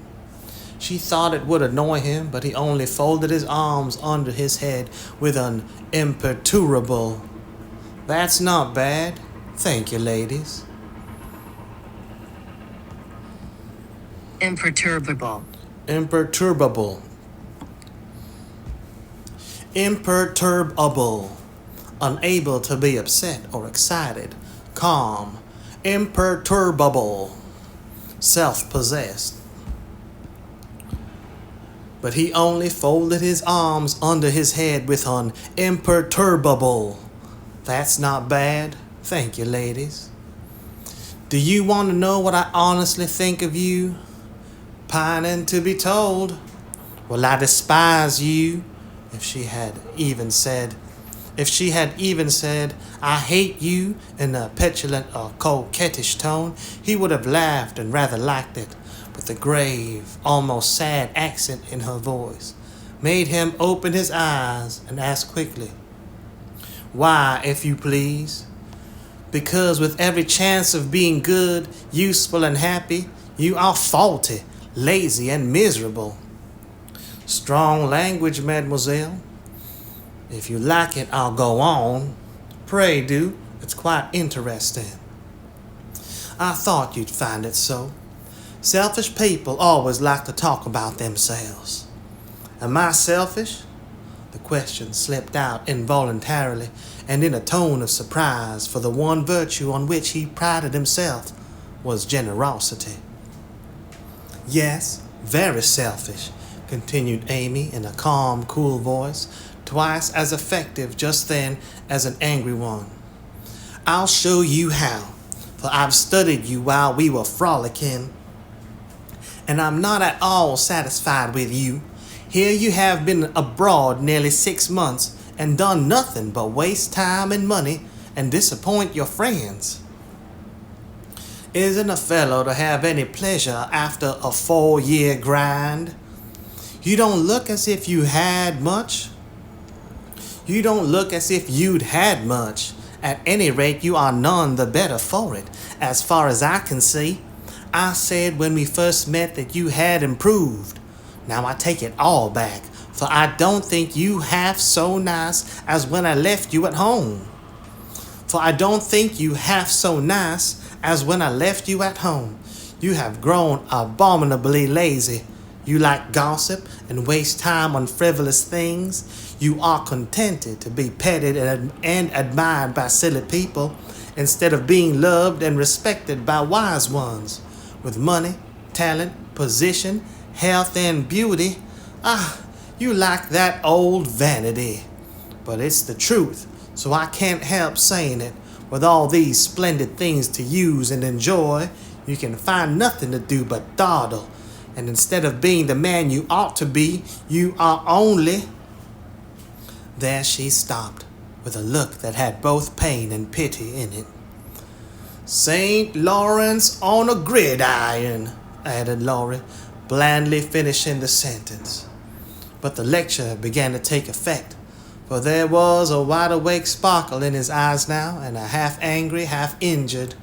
She thought it would annoy him, but he only folded his arms under his head with an imperturbable, "That's not bad. Thank you, ladies." Imperturbable. Imperturbable. unable to be upset or excited, calm, imperturbable, self-possessed. But he only folded his arms under his head with an imperturbable. That's not bad. Thank you, ladies. Do you want to know what I honestly think of you? Pining to be told. Well, I despise you. If she had even said, I hate you in a petulant or coquettish tone, he would have laughed and rather liked it. But the grave, almost sad accent in her voice made him open his eyes and ask quickly, why, if you please? Because with every chance of being good, useful, and happy, you are faulty, lazy, and miserable. Strong language, mademoiselle. If you like it, I'll go on. Pray do. It's quite interesting. I thought you'd find it so. Selfish people always like to talk about themselves. Am I selfish? The question slipped out involuntarily and in a tone of surprise, for the one virtue on which he prided himself was generosity. Yes, very selfish, continued Amy in a calm, cool voice, twice as effective just then as an angry one. I'll show you how, for I've studied you while we were frolicking, and I'm not at all satisfied with you. Here you have been abroad nearly 6 months and done nothing but waste time and money and disappoint your friends. Isn't a fellow to have any pleasure after a 4-year grind? You don't look as if you had much. You don't look as if you'd had much. At any rate, you are none the better for it, as far as I can see. I said when we first met that you had improved. Now I take it all back, for I don't think you half so nice as when I left you at home. You have grown abominably lazy. You like gossip and waste time on frivolous things. You are contented to be petted and admired by silly people, instead of being loved and respected by wise ones. With money, talent, position, health, and beauty, you like that old vanity. But it's the truth, so I can't help saying it. With all these splendid things to use and enjoy, you can find nothing to do but dawdle. And instead of being the man you ought to be, you are only... There she stopped, with a look that had both pain and pity in it. St. Laurence on a gridiron, added Laurie, blandly finishing the sentence. But the lecture began to take effect, for there was a wide-awake sparkle in his eyes now, and a half-angry, half-injured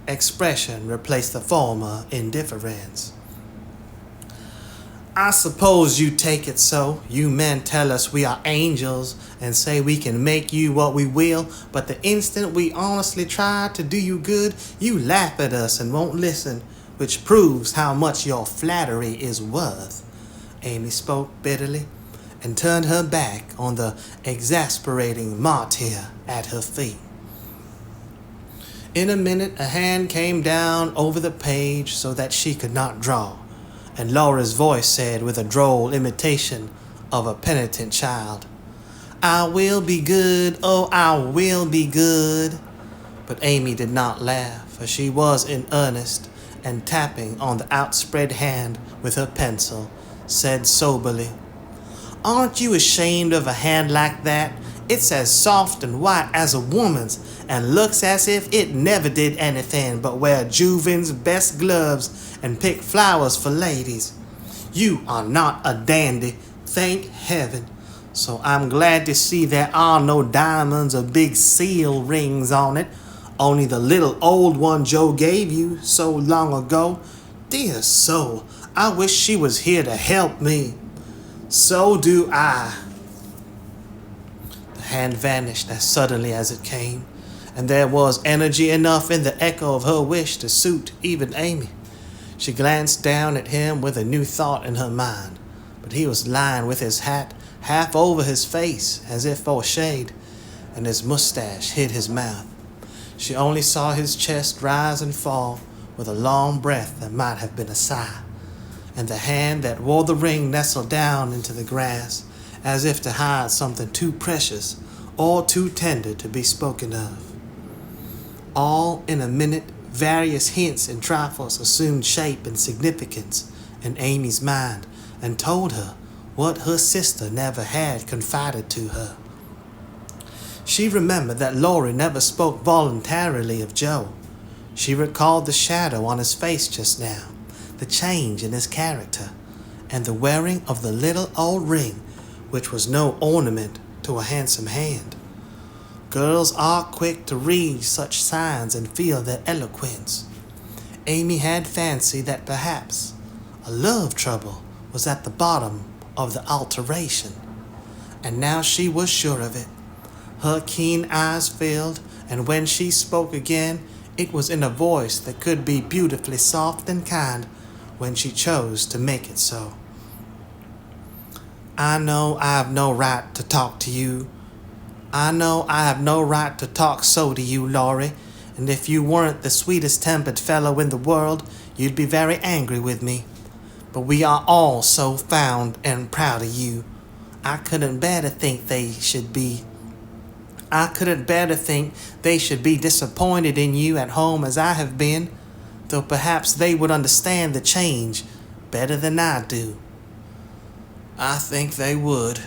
expression replaced the former indifference. I suppose you take it so. You men tell us we are angels and say we can make you what we will, but the instant we honestly try to do you good, you laugh at us and won't listen, which proves how much your flattery is worth. Amy spoke bitterly and turned her back on the exasperating martyr at her feet. In a minute, a hand came down over the page so that she could not draw, and Laura's voice said with a droll imitation of a penitent child, I will be good, oh, I will be good. But Amy did not laugh, for she was in earnest, and tapping on the outspread hand with her pencil, said soberly, Aren't you ashamed of a hand like that? It's as soft and white as a woman's, and looks as if it never did anything but wear Juven's best gloves and pick flowers for ladies. You are not a dandy, thank heaven. So I'm glad to see there are no diamonds or big seal rings on it, only the little old one Joe gave you so long ago. Dear soul, I wish she was here to help me. So do I. The hand vanished as suddenly as it came, and there was energy enough in the echo of her wish to suit even Amy. She glanced down at him with a new thought in her mind, but he was lying with his hat half over his face as if for shade, and his mustache hid his mouth. She only saw his chest rise and fall with a long breath that might have been a sigh, and the hand that wore the ring nestled down into the grass as if to hide something too precious or too tender to be spoken of. All in a minute, various hints and trifles assumed shape and significance in Amy's mind and told her what her sister never had confided to her. She remembered that Laurie never spoke voluntarily of Joe. She recalled the shadow on his face just now, the change in his character, and the wearing of the little old ring, which was no ornament to a handsome hand. Girls are quick to read such signs and feel their eloquence. Amy had fancied that perhaps a love trouble was at the bottom of the alteration, and now she was sure of it. Her keen eyes filled, and when she spoke again, it was in a voice that could be beautifully soft and kind when she chose to make it so. I know I have no right to talk to you. I know I have no right to talk so to you, Laurie, and if you weren't the sweetest-tempered fellow in the world, you'd be very angry with me. But we are all so fond and proud of you. I couldn't bear to think they should be disappointed in you at home as I have been, though perhaps they would understand the change better than I do. I think they would,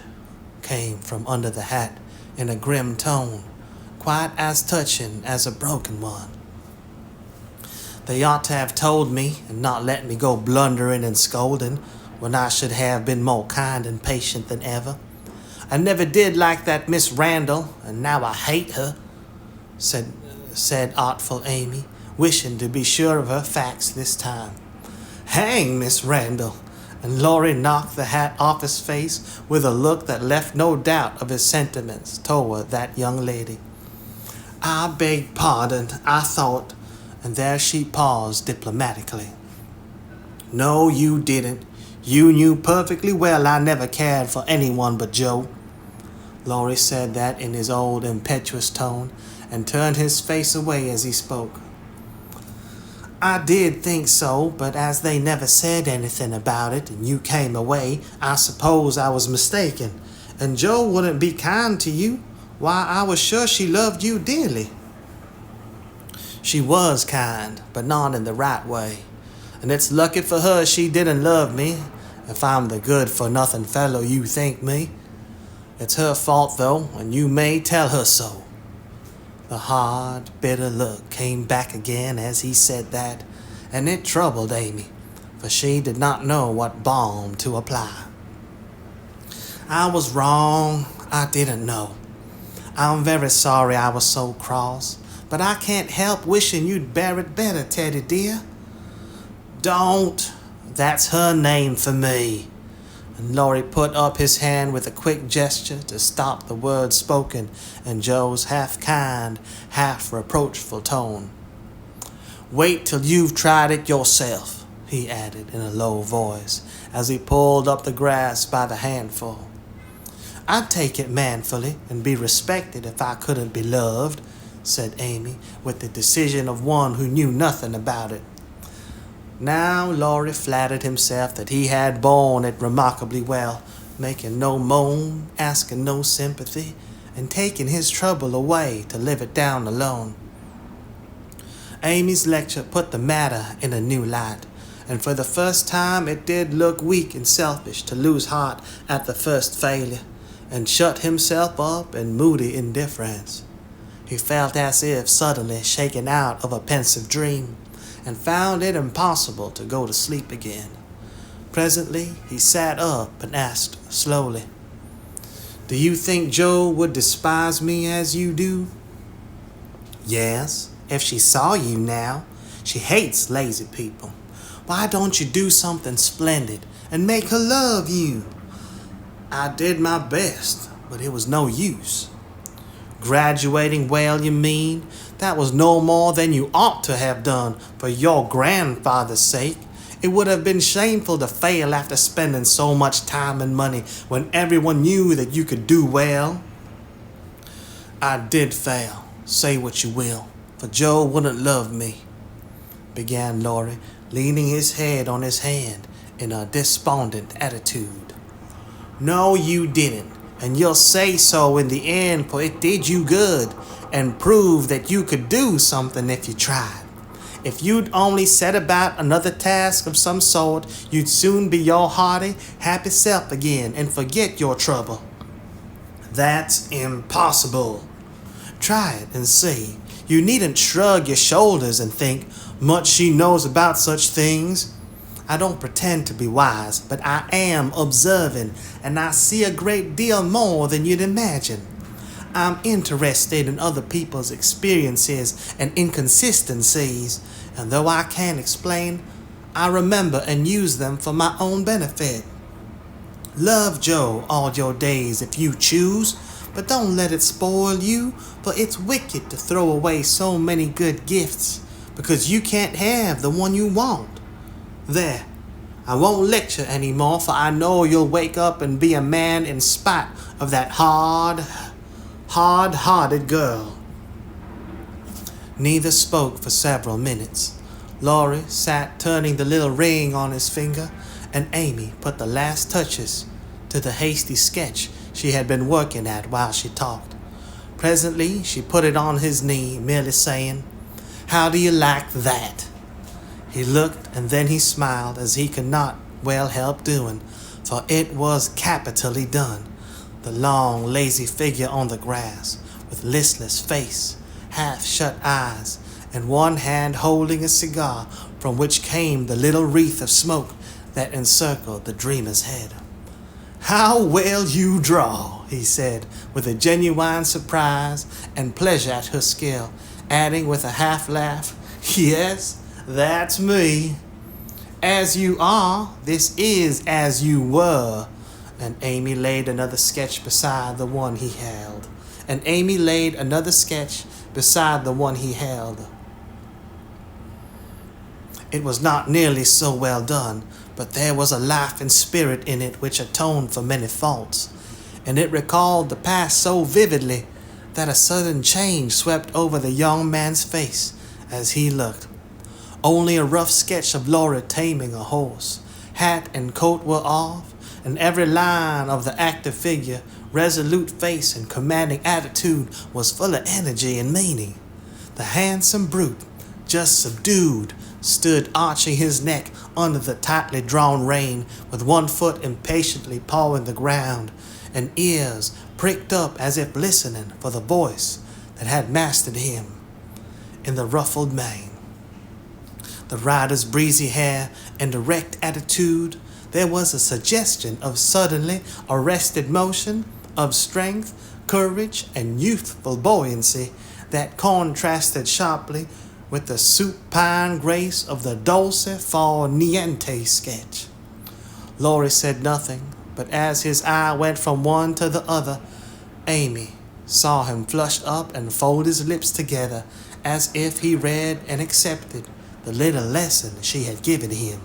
came from under the hat in a grim tone, quite as touching as a broken one. They ought to have told me and not let me go blundering and scolding when I should have been more kind and patient than ever. I never did like that Miss Randall, and now I hate her, said artful Amy, wishing to be sure of her facts this time. Hang Miss Randall! And Laurie knocked the hat off his face with a look that left no doubt of his sentiments toward that young lady. I beg pardon, I thought, and there she paused diplomatically. No, you didn't. You knew perfectly well I never cared for anyone but Joe. Laurie said that in his old impetuous tone and turned his face away as he spoke. I did think so, but as they never said anything about it and you came away, I suppose I was mistaken. And Joe wouldn't be kind to you. Why, I was sure she loved you dearly. She was kind, but not in the right way. And it's lucky for her she didn't love me, if I'm the good-for-nothing fellow you think me. It's her fault, though, and you may tell her so. The hard, bitter look came back again as he said that, and it troubled Amy, for she did not know what balm to apply. I was wrong. I didn't know. I'm very sorry I was so cross, but I can't help wishing you'd bear it better, Teddy dear. Don't. That's her name for me. And Laurie put up his hand with a quick gesture to stop the words spoken in Joe's half-kind, half-reproachful tone. Wait till you've tried it yourself, he added in a low voice as he pulled up the grass by the handful. I'd take it manfully and be respected if I couldn't be loved, said Amy, with the decision of one who knew nothing about it. Now Laurie flattered himself that he had borne it remarkably well, making no moan, asking no sympathy, and taking his trouble away to live it down alone. Amy's lecture put the matter in a new light, and for the first time it did look weak and selfish to lose heart at the first failure, and shut himself up in moody indifference. He felt as if suddenly shaken out of a pensive dream, and found it impossible to go to sleep again. Presently, he sat up and asked slowly, Do you think Joe would despise me as you do? Yes, if she saw you now. She hates lazy people. Why don't you do something splendid and make her love you? I did my best, but it was no use. Graduating well, you mean? That was no more than you ought to have done for your grandfather's sake. It would have been shameful to fail after spending so much time and money when everyone knew that you could do well. I did fail, say what you will, for Joe wouldn't love me, began Laurie, leaning his head on his hand in a despondent attitude. No, you didn't, and you'll say so in the end, for it did you good, and proved that you could do something if you tried. If you'd only set about another task of some sort, you'd soon be your hearty, happy self again and forget your trouble. That's impossible. Try it and see. You needn't shrug your shoulders and think, much she knows about such things. I don't pretend to be wise, but I am observing, and I see a great deal more than you'd imagine. I'm interested in other people's experiences and inconsistencies, and though I can't explain, I remember and use them for my own benefit. Love Joe all your days if you choose, but don't let it spoil you, for it's wicked to throw away so many good gifts, because you can't have the one you want. There, I won't lecture anymore, for I know you'll wake up and be a man in spite of that hard-hearted girl. Neither spoke for several minutes. Laurie sat turning the little ring on his finger, and Amy put the last touches to the hasty sketch she had been working at while she talked. Presently she put it on his knee, merely saying, "How do you like that?" He looked, and then he smiled, as he could not well help doing, for it was capitally done. The long, lazy figure on the grass, with listless face, half-shut eyes, and one hand holding a cigar from which came the little wreath of smoke that encircled the dreamer's head. "How well you draw," he said, with a genuine surprise and pleasure at her skill, adding with a half-laugh, "Yes, that's me. As you are, this is as you were." And Amy laid another sketch beside the one he held. It was not nearly so well done, but there was a life and spirit in it which atoned for many faults, and it recalled the past so vividly that a sudden change swept over the young man's face as he looked. Only a rough sketch of Laura taming a horse. Hat and coat were off, and every line of the active figure, resolute face and commanding attitude, was full of energy and meaning. The handsome brute, just subdued, stood arching his neck under the tightly drawn rein, with one foot impatiently pawing the ground, and ears pricked up as if listening for the voice that had mastered him. In the ruffled mane, the rider's breezy hair and erect attitude, there was a suggestion of suddenly arrested motion, of strength, courage, and youthful buoyancy that contrasted sharply with the supine grace of the dolce far niente sketch. Laurie said nothing, but as his eye went from one to the other, Amy saw him flush up and fold his lips together as if he read and accepted the little lesson she had given him.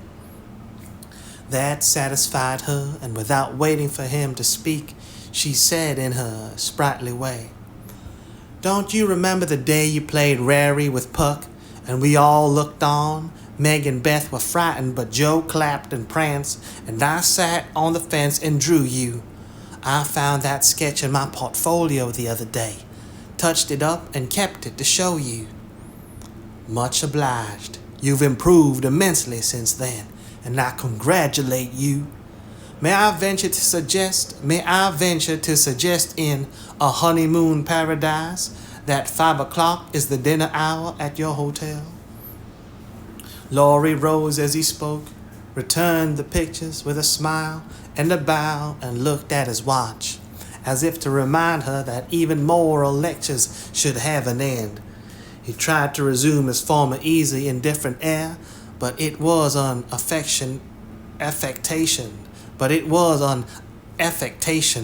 That satisfied her, and without waiting for him to speak, she said in her sprightly way, "Don't you remember the day you played Rary with Puck, and we all looked on? Meg and Beth were frightened, but Joe clapped and pranced, and I sat on the fence and drew you. I found that sketch in my portfolio the other day, touched it up and kept it to show you." "Much obliged. You've improved immensely since then, and I congratulate you. May I venture to suggest in A Honeymoon Paradise that 5 o'clock is the dinner hour at your hotel?" Laurie rose as he spoke, returned the pictures with a smile and a bow, and looked at his watch, as if to remind her that even moral lectures should have an end. He tried to resume his former easy, indifferent air, but it was an affectation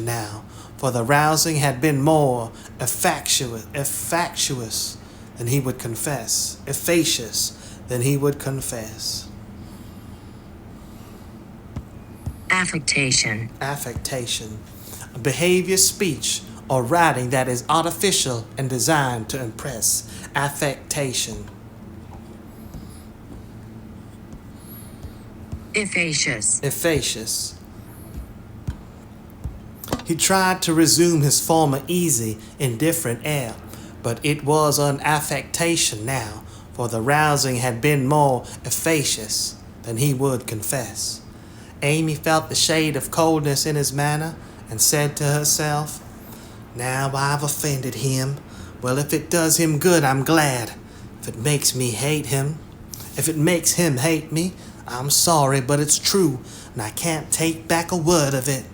now, for the rousing had been more effacious than he would confess. Affectation. A behavior, speech, or writing that is artificial and designed to impress. Affectation. Effacious. Effacious. He tried to resume his former easy, indifferent air, but it was an affectation now, for the rousing had been more effacious than he would confess. Amy felt the shade of coldness in his manner and said to herself, "Now I've offended him. Well, if it does him good, I'm glad. If it makes me hate him, if it makes him hate me, I'm sorry, but it's true, and I can't take back a word of it."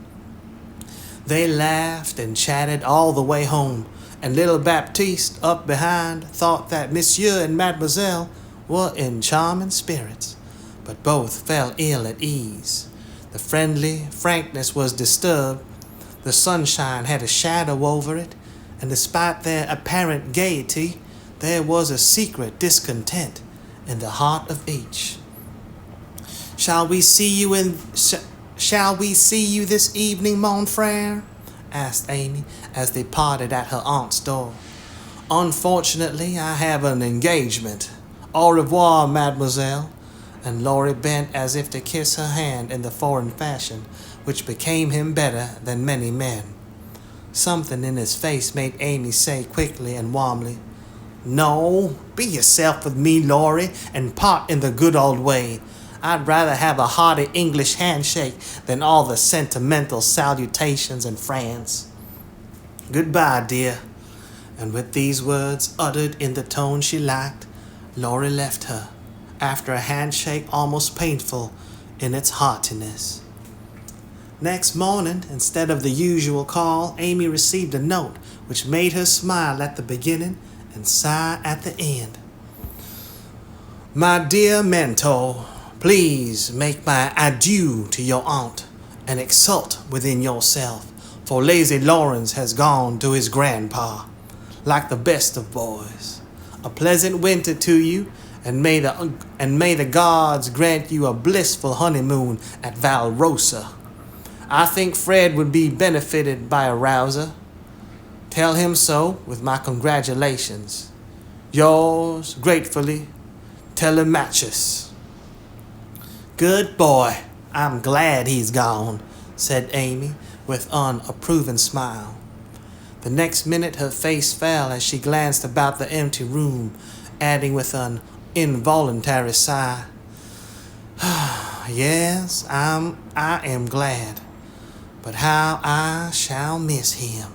They laughed and chatted all the way home, and little Baptiste, up behind, thought that Monsieur and Mademoiselle were in charming spirits, but both fell ill at ease. The friendly frankness was disturbed, the sunshine had a shadow over it, and despite their apparent gaiety, there was a secret discontent in the heart of each. Shall we see you this evening, mon frère?" asked Amy as they parted at her aunt's door. "Unfortunately, I have an engagement. Au revoir, mademoiselle." And Laurie bent as if to kiss her hand in the foreign fashion, which became him better than many men. Something in his face made Amy say quickly and warmly, "No, be yourself with me, Laurie, and part in the good old way. I'd rather have a hearty English handshake than all the sentimental salutations in France. Goodbye, dear." And with these words, uttered in the tone she liked, Laurie left her, after a handshake almost painful in its heartiness. Next morning, instead of the usual call, Amy received a note which made her smile at the beginning and sigh at the end. "My dear mentor, please make my adieu to your aunt, and exult within yourself, for lazy Laurence has gone to his grandpa, like the best of boys. A pleasant winter to you, and may the gods grant you a blissful honeymoon at Valrosa. I think Fred would be benefited by a rouser. Tell him so with my congratulations. Yours gratefully, Telemachus." "Good boy. I'm glad he's gone," said Amy with an approving smile. The next minute her face fell as she glanced about the empty room, adding with an involuntary sigh, "Yes, I am glad, but how I shall miss him."